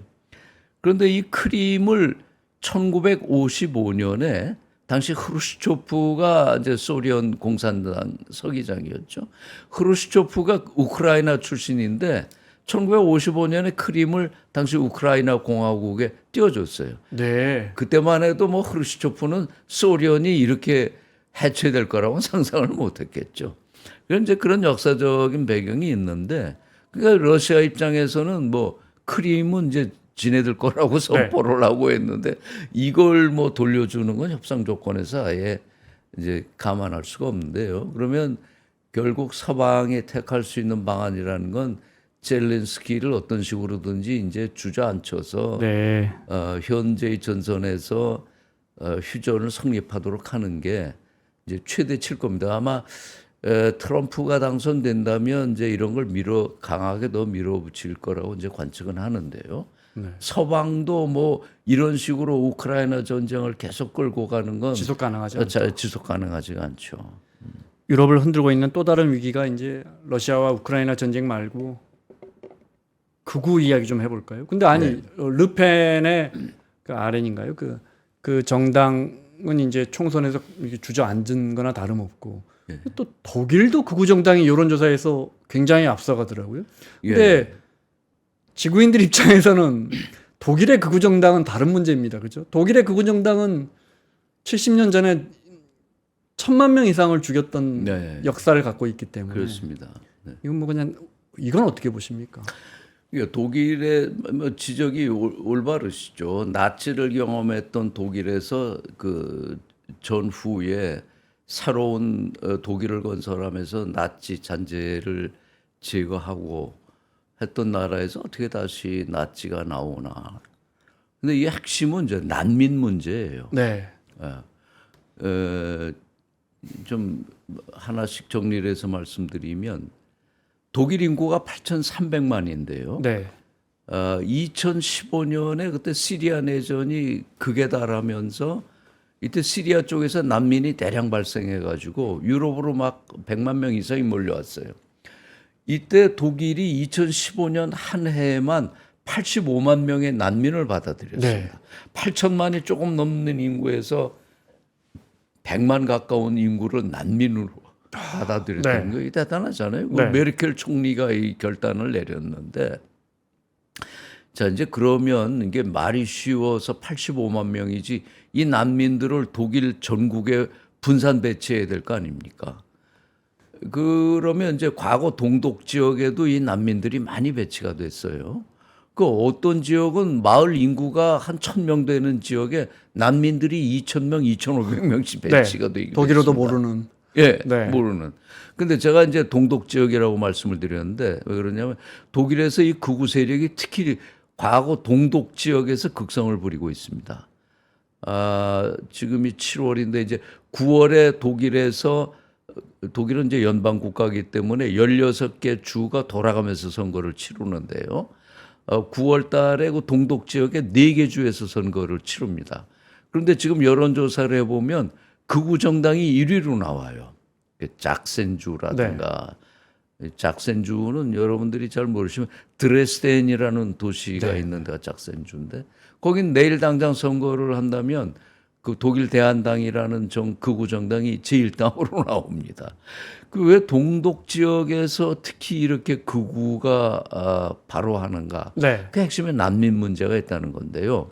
그런데 이 크림을 1955년에 당시 흐루시초프가 이제 소련 공산당 서기장이었죠. 흐루시초프가 우크라이나 출신인데 1955년에 크림을 당시 우크라이나 공화국에 띄워줬어요. 네. 그때만 해도 뭐 흐루시초프는 소련이 이렇게 해체될 거라고는 상상을 못했겠죠. 그런 이제 그런 역사적인 배경이 있는데, 그러니까 러시아 입장에서는 뭐 크림은 이제 지네들 거라고 선포를 하고 했는데 이걸 뭐 돌려주는 건 협상 조건에서 아예 이제 감안할 수가 없는데요. 그러면 결국 서방이 택할 수 있는 방안이라는 건 젤렌스키를 어떤 식으로든지 이제 주저앉혀서 네. 현재의 전선에서 휴전을 성립하도록 하는 게 이제 최대치일 겁니다. 아마 트럼프가 당선된다면 이제 이런 걸 강하게 더 밀어붙일 거라고 이제 관측은 하는데요. 네. 서방도 뭐 이런 식으로 우크라이나 전쟁을 계속 끌고 가는 건 지속 가능하지 않죠. 지속 가능하지가 않죠. 유럽을 흔들고 있는 또 다른 위기가 이제 러시아와 우크라이나 전쟁 말고 극우 이야기 좀 해볼까요? 근데 아니 르펜의 그 아렌인가요? 그 정당은 이제 총선에서 주저앉은 거나 다름없고 또 독일도 극우 정당이 여론조사에서 굉장히 앞서가더라고요. 근데 지구인들 입장에서는 독일의 극우 정당은 다른 문제입니다. 그렇죠? 독일의 극우 정당은 70년 전에 1,000만 명 이상을 죽였던 역사를 갖고 있기 때문에 그렇습니다. 이건 뭐 그냥 이건 어떻게 보십니까? 독일의 뭐 지적이 올바르시죠. 나치를 경험했던 독일에서 그 전후에 새로운 독일을 건설하면서 나치 잔재를 제거하고 했던 나라에서 어떻게 다시 나치가 나오나. 근데 이 핵심은 이제 난민 문제예요. 네. 좀 하나씩 정리를 해서 말씀드리면 독일 인구가 8,300만인데요. 네. 2015년에 그때 시리아 내전이 극에 달하면서 이때 시리아 쪽에서 난민이 대량 발생해가지고 유럽으로 막 100만 명 이상이 몰려왔어요. 이때 독일이 2015년 한 해에만 85만 명의 난민을 받아들였습니다. 네. 8천만이 조금 넘는 인구에서 100만 가까운 인구를 난민으로 받아들였다는 거 대단하잖아요. 네. 메르켈 총리가 이 결단을 내렸는데, 자 이제 그러면 이게 말이 쉬워서 85만 명이지 이 난민들을 독일 전국에 분산 배치해야 될 거 아닙니까? 그러면 이제 과거 동독 지역에도 이 난민들이 많이 배치가 됐어요. 그 어떤 지역은 마을 인구가 한 1,000명 되는 지역에 난민들이 2,000명, 2,500명씩 배치가 되기 독일어도 모르는. 모르는. 근데 제가 이제 동독 지역이라고 말씀을 드렸는데 왜 그러냐면 독일에서 이 극우 세력이 특히 과거 동독 지역에서 극성을 부리고 있습니다. 지금이 7월인데 이제 9월에 독일은 이제 연방 국가이기 때문에 16개 주가 돌아가면서 선거를 치르는데요. 9월 달에 그 동독 지역에 4개 주에서 선거를 치릅니다. 그런데 지금 여론조사를 해보면 극우 정당이 1위로 나와요. 작센주라든가. 작센주는 여러분들이 잘 모르시면 드레스덴이라는 도시가 있는 데가 작센주인데 거긴 내일 당장 선거를 한다면 그 독일 대한당이라는 극우 정당이 제1당으로 나옵니다. 그 왜 동독 지역에서 특히 이렇게 극우가 바로 하는가? 그 핵심에 난민 문제가 있다는 건데요.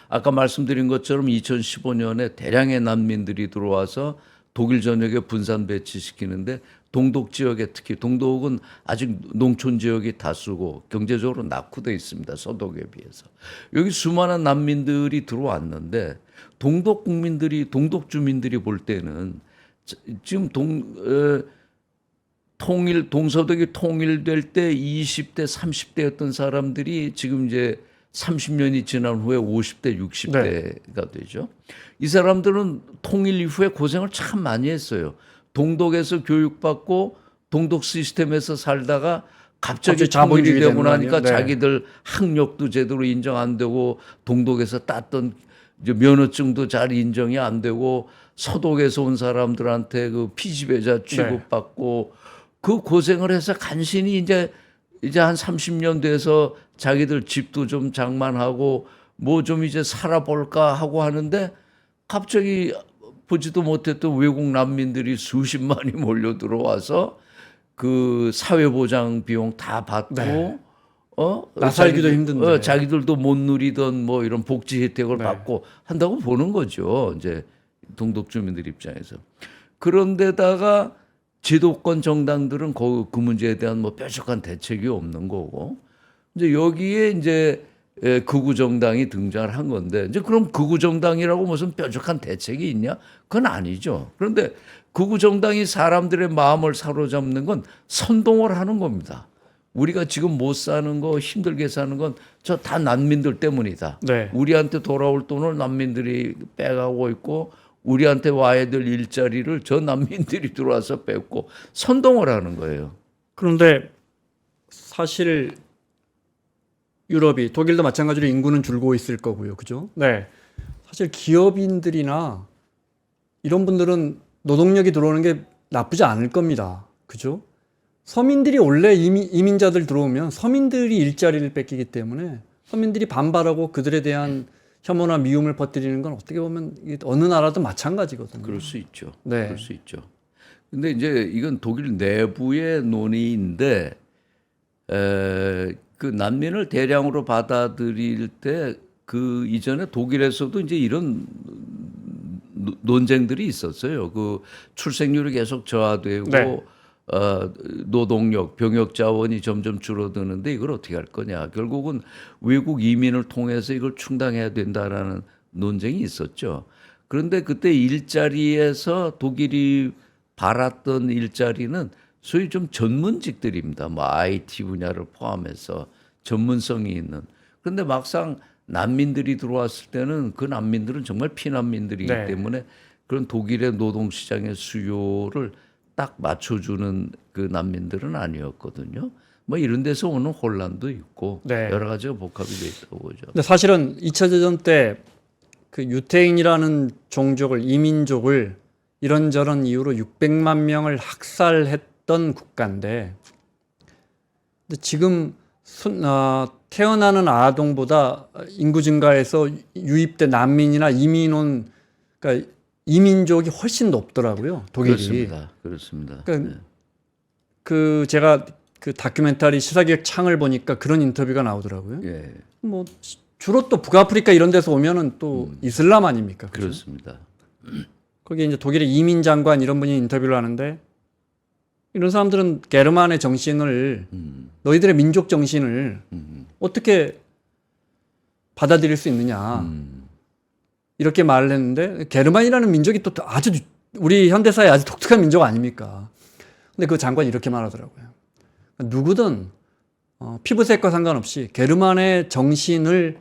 아까 말씀드린 것처럼 2015년에 대량의 난민들이 들어와서 독일 전역에 분산 배치시키는데 동독 지역에 특히 동독은 아직 농촌 지역이 다수고 경제적으로 낙후되어 있습니다. 서독에 비해서. 여기 수많은 난민들이 들어왔는데 동독 주민들이 볼 때는 지금 동서독이 통일될 때 20대, 30대였던 사람들이 지금 이제 30년이 지난 후에 50대, 60대가 되죠. 이 사람들은 통일 이후에 고생을 참 많이 했어요. 동독에서 교육받고 동독 시스템에서 살다가 갑자기 통일이 되고 나니까 자기들 학력도 제대로 인정 안 되고 동독에서 땄던 면허증도 잘 인정이 안 되고 서독에서 온 사람들한테 그 피지배자 취급받고 그 고생을 해서 간신히 이제 한 30년 돼서 자기들 집도 좀 장만하고 뭐 좀 이제 살아볼까 하고 하는데 갑자기 보지도 못했던 외국 난민들이 수십만이 몰려 들어와서 그 사회보장 비용 다 받고 나살기도 힘든데 자기들도 못 누리던 뭐 이런 복지 혜택을 받고 한다고 보는 거죠. 이제 동독 주민들 입장에서. 그런데다가 제도권 정당들은 그 문제에 대한 뭐 뾰족한 대책이 없는 거고 이제 여기에 이제 극우 정당이 등장을 한 건데 이제 그럼 극우 정당이라고 무슨 뾰족한 대책이 있냐? 그건 아니죠. 그런데 극우 정당이 사람들의 마음을 사로잡는 건 선동을 하는 겁니다. 우리가 지금 못 사는 거 힘들게 사는 건 저 다 난민들 때문이다. 네. 우리한테 돌아올 돈을 난민들이 빼가고 있고 우리한테 와야 될 일자리를 저 난민들이 들어와서 뺏고 선동을 하는 거예요. 그런데 사실 유럽이 독일도 마찬가지로 인구는 줄고 있을 거고요. 그죠? 네. 사실 기업인들이나 이런 분들은 노동력이 들어오는 게 나쁘지 않을 겁니다. 그죠? 서민들이 원래 이민자들 들어오면 서민들이 일자리를 뺏기기 때문에 서민들이 반발하고 그들에 대한 혐오나 미움을 퍼뜨리는 건 어떻게 보면 이게 어느 나라도 마찬가지거든요. 그럴 수 있죠. 네. 그럴 수 있죠. 근데 이제 이건 독일 내부의 논의인데 그 난민을 대량으로 받아들일 때 그 이전에 독일에서도 이제 이런 논쟁들이 있었어요. 그 출생률이 계속 저하되고 네. 노동력, 병역 자원이 점점 줄어드는데 이걸 어떻게 할 거냐. 결국은 외국 이민을 통해서 이걸 충당해야 된다라는 논쟁이 있었죠. 그런데 그때 일자리에서 독일이 바랐던 일자리는 소위 좀 전문직들입니다. 뭐 IT 분야를 포함해서 전문성이 있는. 그런데 막상 난민들이 들어왔을 때는 그 난민들은 정말 피난민들이기 네. 때문에 그런 독일의 노동시장의 수요를 딱 맞춰주는 그 난민들은 아니었거든요. 뭐 이런 데서 오는 혼란도 있고 네. 여러 가지가 복합이 돼 있다고 보죠. 근데 사실은 2차 대전 때 그 유태인이라는 종족을 이민족을 이런저런 이유로 600만 명을 학살했던 국가인데 근데 지금 태어나는 아동보다 인구 증가에서 유입된 난민이나 이민 그러니까 이민족이 훨씬 높더라고요. 독일이. 그렇습니다. 그렇습니다. 그러니까 네. 그 제가 그 다큐멘터리 시사기획 창을 보니까 그런 인터뷰가 나오더라고요. 예, 뭐 주로 또 북아프리카 이런 데서 오면은 또 이슬람 아닙니까? 그죠? 그렇습니다. 거기에 이제 독일의 이민 장관 이런 분이 인터뷰를 하는데 이런 사람들은 게르만의 정신을 너희들의 민족 정신을 어떻게 받아들일 수 있느냐 이렇게 말을 했는데 게르만이라는 민족이 또 아주 우리 현대사에 아주 독특한 민족 아닙니까? 근데 그 장관이 이렇게 말하더라고요. 누구든 피부색과 상관없이 게르만의 정신을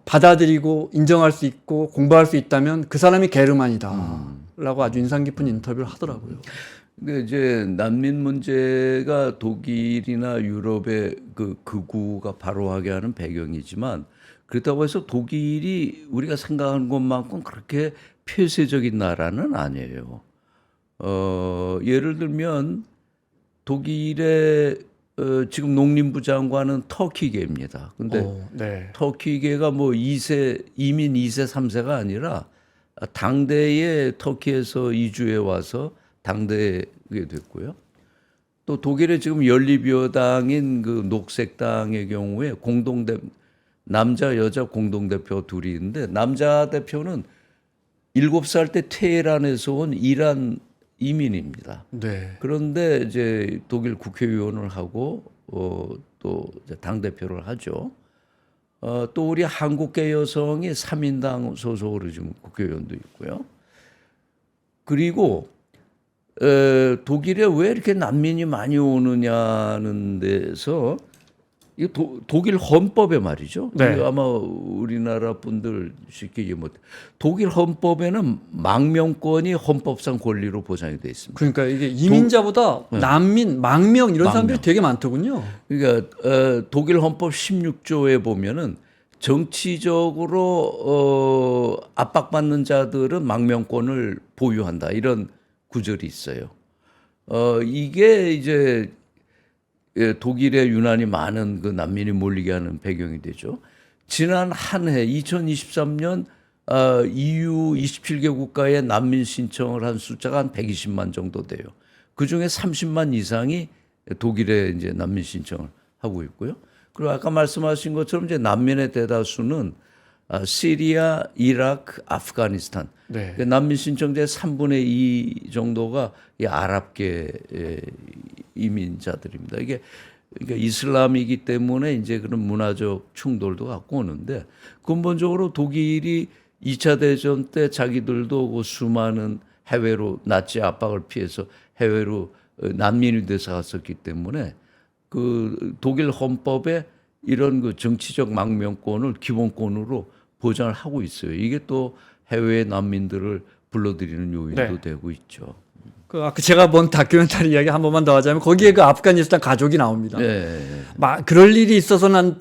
받아들이고 인정할 수 있고 공부할 수 있다면 그 사람이 게르만이다. 라고 아주 인상 깊은 인터뷰를 하더라고요. 근데 이제 난민 문제가 독일이나 유럽의 그 극우가 바로하게 하는 배경이지만 그렇다고 해서 독일이 우리가 생각하는 것만큼 그렇게 폐쇄적인 나라는 아니에요. 예를 들면 독일의 지금 농림부 장관은 터키계입니다. 근데 네. 터키계가 뭐 이민 2세, 3세가 아니라 당대에 터키에서 이주해 와서 당대에 됐고요. 또 독일의 지금 연립여당인 그 녹색당의 경우에 남자 여자 공동대표 둘이 있는데 남자 대표는 7살 때 테헤란에서 온 이란 이민입니다. 네. 그런데 이제 독일 국회의원을 하고 또 당 대표를 하죠. 또 우리 한국계 여성이 3인당 소속으로 지금 국회의원도 있고요. 그리고 독일에 왜 이렇게 난민이 많이 오느냐는 데서 이 독일 헌법에 말이죠. 네. 아마 우리나라 분들 쉽게 이해 못. 독일 헌법에는 망명권이 헌법상 권리로 보장이 돼 있습니다. 그러니까 이게 이민자보다 난민, 망명 이런 사람들이 망명. 되게 많더군요. 그러니까 독일 헌법 16조에 보면은 정치적으로 압박받는 자들은 망명권을 보유한다 이런 구절이 있어요. 이게 이제 독일에 유난히 많은 그 난민이 몰리게 하는 배경이 되죠. 지난 한 해 2023년 EU 27개 국가에 난민 신청을 한 숫자가 한 120만 정도 돼요. 그 중에 30만 이상이 독일에 이제 난민 신청을 하고 있고요. 그리고 아까 말씀하신 것처럼 이제 난민의 대다수는 시리아, 이라크, 아프가니스탄. 네. 그 난민 신청자의 3분의 2 정도가 이 아랍계 이민자들입니다. 이게 그러니까 이슬람이기 때문에 이제 그런 문화적 충돌도 갖고 오는데 근본적으로 독일이 2차 대전 때 자기들도 그 수많은 해외로 나치 압박을 피해서 해외로 난민이 돼서 갔었기 때문에 그 독일 헌법에 이런 그 정치적 망명권을 기본권으로 보장을 하고 있어요. 이게 또 해외 난민들을 불러들이는 요인도 네. 되고 있죠. 그 아까 제가 본 다큐멘터리 이야기 한 번만 더 하자면 거기에 그 아프가니스탄 가족이 나옵니다. 네. 그럴 일이 있어서는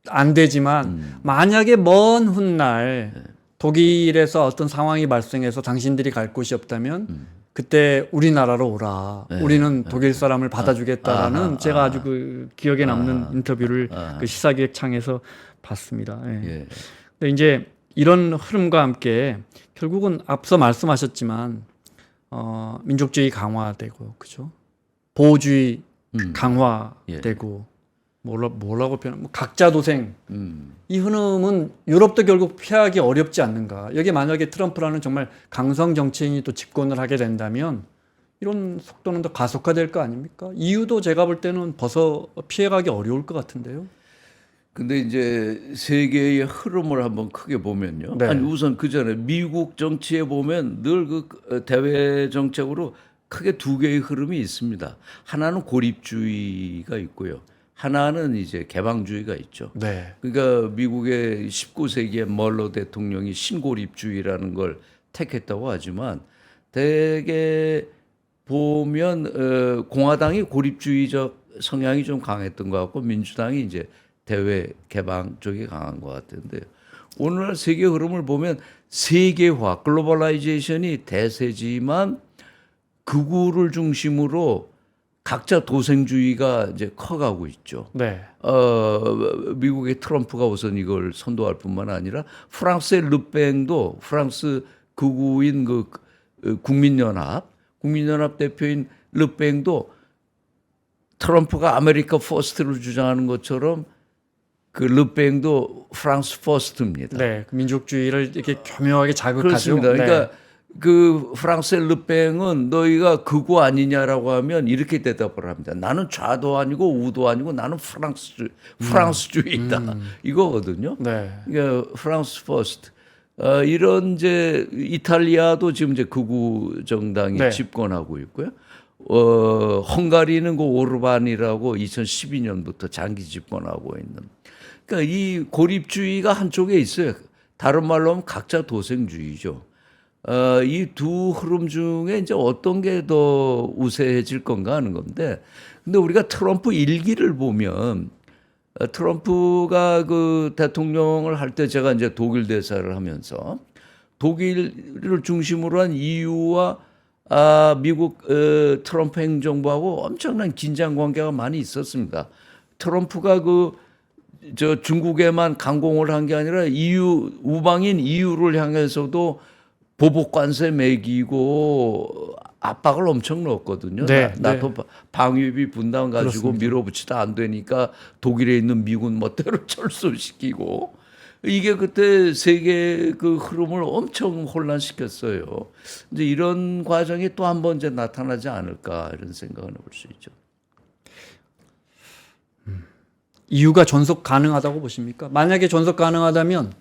안 되지만 만약에 먼 훗날 독일에서 어떤 상황이 발생해서 당신들이 갈 곳이 없다면 그때 우리나라로 오라. 우리는 독일 사람을 받아주겠다라는 제가 아주 그 기억에 남는 인터뷰를 그 시사기획 창에서 봤습니다. 예. 예. 근데 이제 이런 흐름과 함께 결국은 앞서 말씀하셨지만 민족주의 강화되고 그죠? 보호주의 강화되고 뭐라고 표현? 각자 도생 이 흐름은 유럽도 결국 피하기 어렵지 않는가? 여기 만약에 트럼프라는 정말 강성 정치인이 또 집권을 하게 된다면 이런 속도는 더 가속화될 거 아닙니까? EU도 제가 볼 때는 피해가기 어려울 것 같은데요. 근데 이제 세계의 흐름을 한번 크게 보면요. 네. 아니 우선 그 전에 미국 정치에 보면 늘 그 대외 정책으로 크게 두 개의 흐름이 있습니다. 하나는 고립주의가 있고요. 하나는 이제 개방주의가 있죠. 네. 그러니까 미국의 19세기의 멀러 대통령이 신고립주의라는 걸 택했다고 하지만 대개 보면 공화당이 고립주의적 성향이 좀 강했던 것 같고 민주당이 이제 대외 개방 쪽이 강한 것 같은데 오늘날 세계 흐름을 보면 세계화, 글로벌라이제이션이 대세지만 극우를 중심으로 각자 도생주의가 이제 커가고 있죠. 네. 미국의 트럼프가 우선 이걸 선도할 뿐만 아니라 프랑스의 르팽도 프랑스 극우인 그 국민연합 대표인 르팽도 트럼프가 아메리카 퍼스트를 주장하는 것처럼 그 르팽도 프랑스 퍼스트입니다. 네. 민족주의를 이렇게 교묘하게 자극하죠. 그렇습니다. 그러니까 그 프랑스의 르팽은 너희가 극우 아니냐라고 하면 이렇게 대답을 합니다. 나는 좌도 아니고 우도 아니고 나는 프랑스주의다. 이거거든요. 네. 그러니까 프랑스 퍼스트. 이런 이제 이탈리아도 지금 이제 극우 정당이 네. 집권하고 있고요. 헝가리는 그 오르반이라고 2012년부터 장기 집권하고 있는. 그러니까 이 고립주의가 한쪽에 있어요. 다른 말로 하면 각자 도생주의죠. 이 두 흐름 중에 이제 어떤 게 더 우세해질 건가 하는 건데, 근데 우리가 트럼프 일기를 보면 트럼프가 그 대통령을 할 때 제가 이제 독일 대사를 하면서 독일을 중심으로 한 EU와 미국 트럼프 행정부하고 엄청난 긴장 관계가 많이 있었습니다. 트럼프가 저 중국에만 강공을 한 게 아니라 EU 우방인 EU를 향해서도 보복 관세 매기고 압박을 엄청 넣었거든요. 네, 나토 방위비 분담 가지고 그렇습니다. 밀어붙이다 안 되니까 독일에 있는 미군 멋대로 철수시키고 이게 그때 세계 그 흐름을 엄청 혼란시켰어요. 이제 이런 과정이 또 한 번 이제 나타나지 않을까 이런 생각을 해볼 수 있죠. EU가 존속 가능하다고 보십니까? 만약에 존속 가능하다면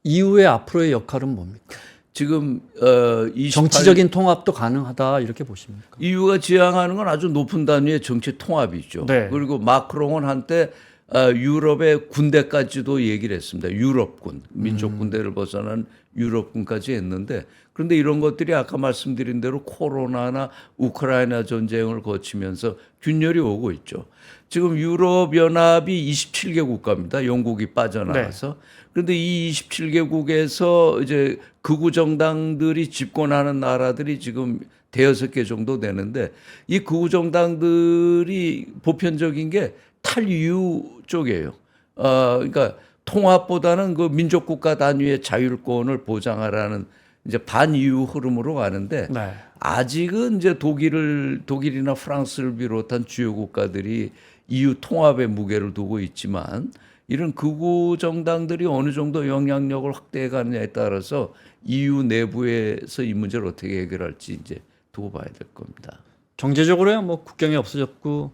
EU의 앞으로의 역할은 뭡니까? 지금 28 정치적인 통합도 가능하다 이렇게 보십니까? EU가 지향하는 건 아주 높은 단위의 정치 통합이죠. 네. 그리고 마크롱은 한때 유럽의 군대까지도 얘기를 했습니다. 유럽군, 민족 군대를 벗어난 유럽군까지 했는데 그런데 이런 것들이 아까 말씀드린 대로 코로나나 우크라이나 전쟁을 거치면서 균열이 오고 있죠. 지금 유럽 연합이 27개 국가입니다. 영국이 빠져나가서. 그런데 이 27개국에서 이제 극우 정당들이 집권하는 나라들이 지금 대여섯 개 정도 되는데 이 극우 정당들이 보편적인 게 탈유 쪽이에요. 그러니까 통합보다는 그 민족국가 단위의 자율권을 보장하라는 이제 반유 흐름으로 가는데 네. 아직은 이제 독일이나 프랑스를 비롯한 주요 국가들이 EU 통합에 무게를 두고 있지만 이런 극우 정당들이 어느 정도 영향력을 확대해 가느냐에 따라서 EU 내부에서 이 문제를 어떻게 해결할지 이제 두고 봐야 될 겁니다. 경제적으로야 뭐 국경이 없어졌고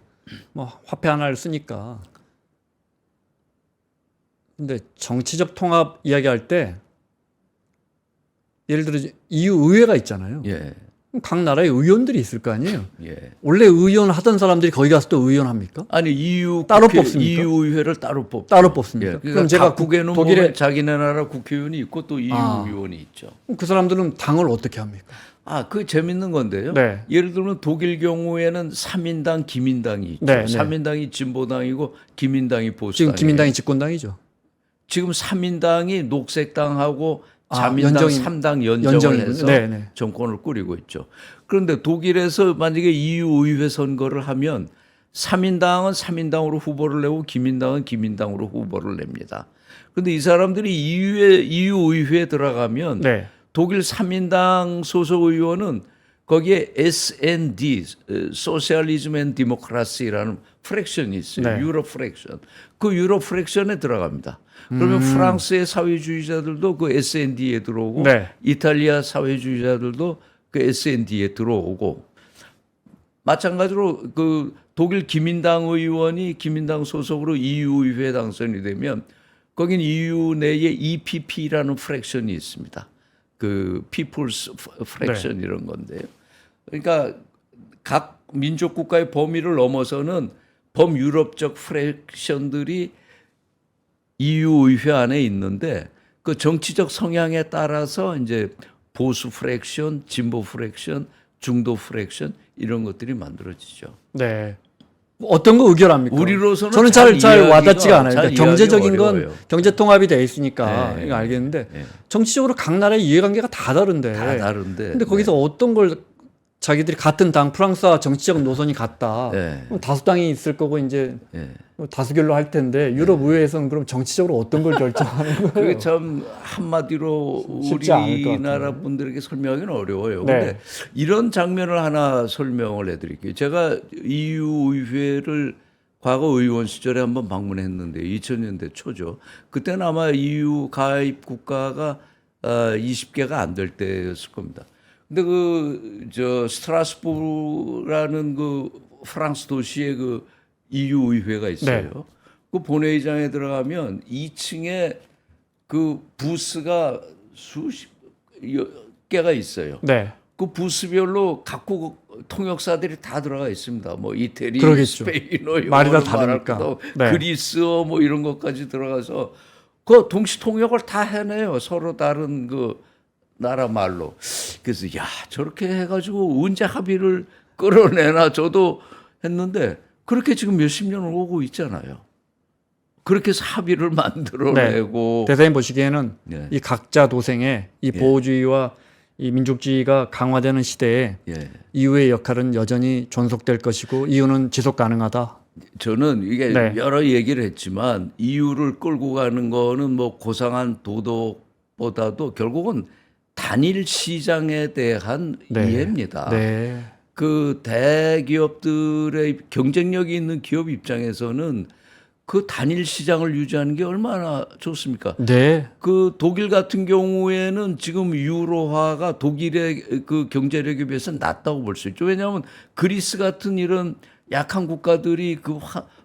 뭐 화폐 하나를 쓰니까. 근데 정치적 통합 이야기할 때 예를 들어 EU 의회가 있잖아요. 예. 각 나라의 의원들이 있을 거 아니에요. 예. 원래 의원 하던 사람들이 거기 가서 또 의원 합니까? 아니 EU 따로 뽑습니까? EU 의회를 따로 뽑죠. 따로 뽑습니까? 예. 그러니까 그럼 제가 각국에는 독일에 보면 자기네 나라 국회의원이 있고 또 EU 의원이 있죠. 그 사람들은 당을 어떻게 합니까? 아, 그 재밌는 건데요. 네. 예를 들면 독일 경우에는 3인당, 기민당이 있죠. 네, 네. 3인당이 진보당이고 기민당이 보수당이에요. 지금 기민당이 집권당이죠. 지금 3인당이 녹색당하고 아, 자민당 연정인- 3당 연정을 연정이군요. 해서 네, 네. 정권을 꾸리고 있죠. 그런데 독일에서 만약에 EU 의회 선거를 하면 3인당은 3인당으로 후보를 내고 기민당은 기민당으로 후보를 냅니다. 그런데 이 사람들이 EU 의회에 들어가면 네. 독일 3인당 소속 의원은 거기에 SND, 소셜리즘 앤 디모크라시라는 프랙션이 있어요. 네. 유럽 프랙션. 그 유럽 프랙션에 들어갑니다. 그러면 프랑스의 사회주의자들도 그 SND에 들어오고 네. 이탈리아 사회주의자들도 그 SND에 들어오고 마찬가지로 그 독일 기민당 의원이 기민당 소속으로 EU 의회에 당선이 되면 거긴 EU 내에 EPP라는 프랙션이 있습니다. 그 People's Fraction 이런 건데요. 그러니까 각 민족 국가의 범위를 넘어서는 범유럽적 프랙션들이 EU 의회 안에 있는데 그 정치적 성향에 따라서 이제 보수 프랙션, 진보 프랙션, 중도 프랙션 이런 것들이 만들어지죠. 네. 어떤 거 의결합니까? 우리로서는 저는 잘 잘 이해하기가- 와닿지가 않아요. 잘 그러니까 경제적인 이해하기가 건 어려워요. 경제 통합이 돼 있으니까 네, 이거 알겠는데 네. 정치적으로 각 나라의 이해관계가 다 다른데. 다 다른데. 근데 거기서 어떤 걸 자기들이 같은 당 프랑스와 정치적 노선이 같다. 네. 그럼 다수당이 있을 거고 이제 네. 다수결로 할 텐데 유럽 의회에서는 그럼 정치적으로 어떤 걸 결정하는 거예요? 그게 참 한마디로 쉽지 않을 것 우리나라 같아요. 분들에게 설명하기는 어려워요. 네. 근데 이런 장면을 하나 설명을 해드릴게요. 제가 EU 의회를 과거 의원 시절에 한번 방문했는데 2000년대 초죠. 그때는 아마 EU 가입 국가가 20개가 안 될 때였을 겁니다. 근데 스트라스부르라는 그 프랑스 도시에 그 EU 의회가 있어요. 네. 그 본회의장에 들어가면 2층에 그 부스가 수십 개가 있어요. 네. 그 부스별로 각국 통역사들이 다 들어가 있습니다. 뭐 이태리, 그러겠죠. 스페인어, 말이 다 영어는 말할 다르니까. 것도 네. 그리스어 뭐 이런 것까지 들어가서 그 동시 통역을 다 해내요. 서로 다른 그 나라 말로. 그래서 야 저렇게 해가지고 언제 합의를 끌어내나 저도 했는데 그렇게 지금 몇십 년을 오고 있잖아요. 그렇게 해서 합의를 만들어내고 대사님 보시기에는 네. 이 각자 도생에 이 보호주의와 이 민족주의가 강화되는 시대에 예. EU의 역할은 여전히 존속될 것이고 EU는 지속 가능하다. 저는 이게 네. 여러 얘기를 했지만 이유를 끌고 가는 거는 뭐 고상한 도덕보다도 결국은 단일 시장에 대한 네. 이해입니다. 네. 그 대기업들의 경쟁력이 있는 기업 입장에서는 그 단일 시장을 유지하는 게 얼마나 좋습니까? 네. 그 독일 같은 경우에는 지금 유로화가 독일의 그 경제력에 비해서 낮다고 볼 수 있죠. 왜냐하면 그리스 같은 이런 약한 국가들이 그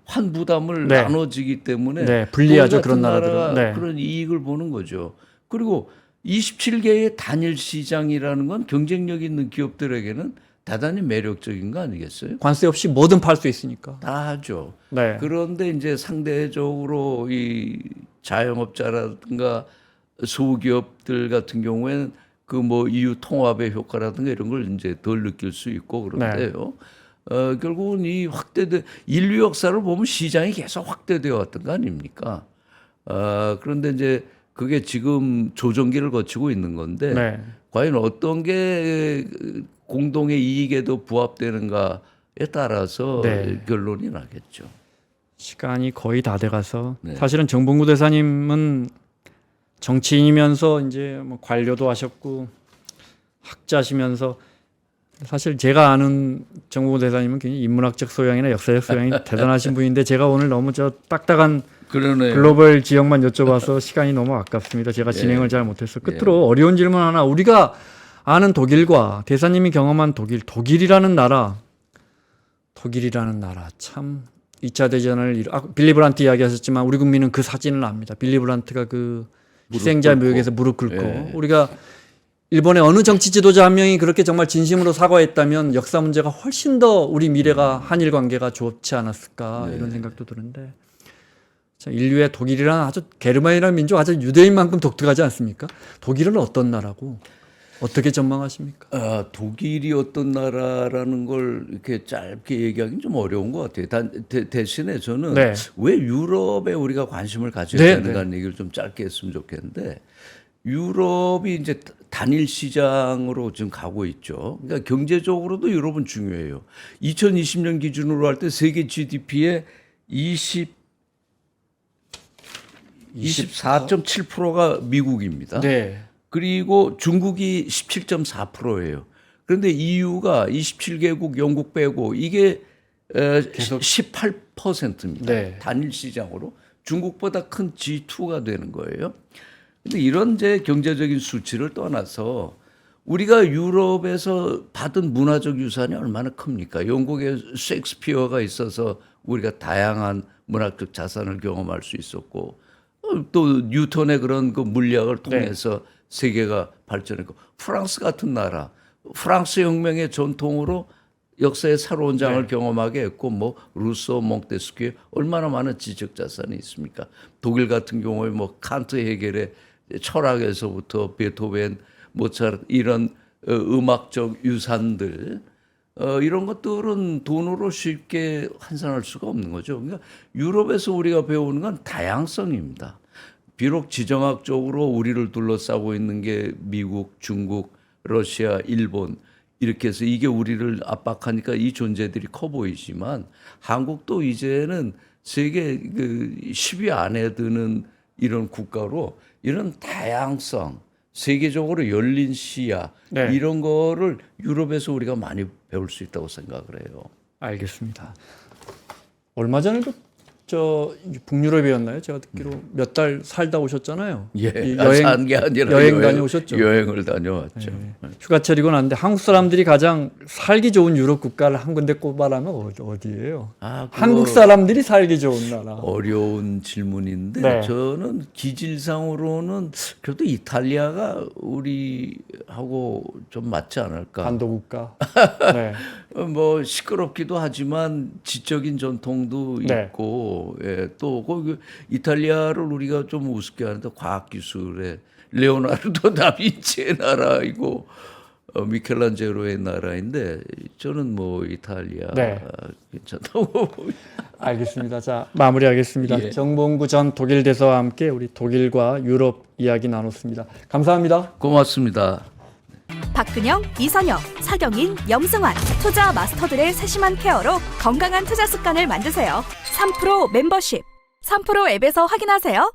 환 부담을 네. 나눠지기 때문에 네, 불리하죠, 독일 같은 그런 나라들은. 나라가 네. 그런 이익을 보는 거죠. 그리고 27개의 단일 시장이라는 건 경쟁력 있는 기업들에게는 대단히 매력적인 거 아니겠어요? 관세 없이 뭐든 팔 수 있으니까. 다 하죠. 네. 그런데 이제 상대적으로 이 자영업자라든가 소기업들 같은 경우에는 그 뭐 EU 통합의 효과라든가 이런 걸 이제 덜 느낄 수 있고 그런데요. 결국은 이 인류 역사를 보면 시장이 계속 확대되어 왔던 거 아닙니까? 그런데 이제 그게 지금 조정기를 거치고 있는 건데 네. 과연 어떤 게 공동의 이익에도 부합되는가에 따라서 네. 결론이 나겠죠. 시간이 거의 다 돼가서 네. 사실은 정봉구 대사님은 정치인이면서 이제 뭐 관료도 하셨고 학자시면서 사실 제가 아는 정봉구 대사님은 굉장히 인문학적 소양이나 역사적 소양이 대단하신 분인데 제가 오늘 너무 저 딱딱한 그러네요. 글로벌 지역만 여쭤봐서 시간이 너무 아깝습니다. 제가 진행을 잘 못해서 끝으로 어려운 질문 하나. 우리가 아는 독일과 대사님이 경험한 독일이라는 나라, 독일이라는 나라 참 2차 대전을 빌리 브란트 이야기하셨지만 우리 국민은 그 사진을 압니다. 빌리 브란트가 그 희생자 묘역에서 무릎 꿇고 예. 우리가 일본의 어느 정치 지도자 한 명이 그렇게 정말 진심으로 사과했다면 역사 문제가 훨씬 더 우리 미래가 한일 관계가 좋지 않았을까 이런 생각도 드는데 참 인류의 독일이라는 아주 게르만이라는 민족 아주 유대인만큼 독특하지 않습니까? 독일은 어떤 나라고 어떻게 전망하십니까? 독일이 어떤 나라라는 걸 이렇게 짧게 얘기하기는 좀 어려운 것 같아요. 대신에 저는 네. 왜 유럽에 우리가 관심을 가져야 네, 되는가는 얘기를 좀 짧게 했으면 좋겠는데 유럽이 이제 단일 시장으로 지금 가고 있죠. 그러니까 경제적으로도 유럽은 중요해요. 2020년 기준으로 할 때 세계 GDP의 24.7%가 미국입니다. 네. 그리고 중국이 17.4%예요. 그런데 EU가 27개국 영국 빼고 이게 계속 18%입니다. 네. 단일 시장으로 중국보다 큰 G2가 되는 거예요. 근데 이런 이제 경제적인 수치를 떠나서 우리가 유럽에서 받은 문화적 유산이 얼마나 큽니까? 영국에 셰익스피어가 있어서 우리가 다양한 문학적 자산을 경험할 수 있었고 또 뉴턴의 그런 그 물리학을 통해서 세계가 발전했고 프랑스 같은 나라 프랑스 혁명의 전통으로 역사의 새로운 장을 경험하게 했고 뭐 루소, 몽테스큐 얼마나 많은 지적 자산이 있습니까? 독일 같은 경우에 뭐 칸트, 헤겔의 철학에서부터 베토벤, 모차르트 이런 음악적 유산들 이런 것들은 돈으로 쉽게 환산할 수가 없는 거죠. 그러니까 유럽에서 우리가 배우는 건 다양성입니다. 비록 지정학적으로 우리를 둘러싸고 있는 게 미국, 중국, 러시아, 일본 이렇게 해서 이게 우리를 압박하니까 이 존재들이 커 보이지만 한국도 이제는 세계 그 10위 안에 드는 이런 국가로 이런 다양성, 세계적으로 열린 시야 이런 거를 유럽에서 우리가 많이 배울 수 있다고 생각을 해요. 알겠습니다. 얼마 전에도 저 북유럽이었나요? 제가 듣기로 몇 달 살다 오셨잖아요. 예, 여행 산 게 아니라 여행 다녀오셨죠. 여행을 다녀왔죠. 휴가철이고 난데 한국 사람들이 가장 살기 좋은 유럽 국가를 한 군데 꼽아라면 어디예요? 한국 사람들이 살기 좋은 나라. 어려운 질문인데 저는 기질상으로는 그래도 이탈리아가 우리하고 좀 맞지 않을까. 반도 국가. 네. 뭐 시끄럽기도 하지만 지적인 전통도 있고 또 거기 이탈리아를 우리가 좀 우습게 하는데 과학기술에 레오나르도 다빈치의 나라이고 미켈란젤로의 나라인데 저는 뭐 이탈리아 괜찮다고 알겠습니다. 자, 마무리하겠습니다. 정봉구 전 독일 대사와 함께 우리 독일과 유럽 이야기 나눴습니다. 감사합니다. 고맙습니다. 박근영, 이선영, 사경인, 염승환 투자 마스터들의 세심한 케어로 건강한 투자 습관을 만드세요. 3프로 멤버십 3프로 앱에서 확인하세요.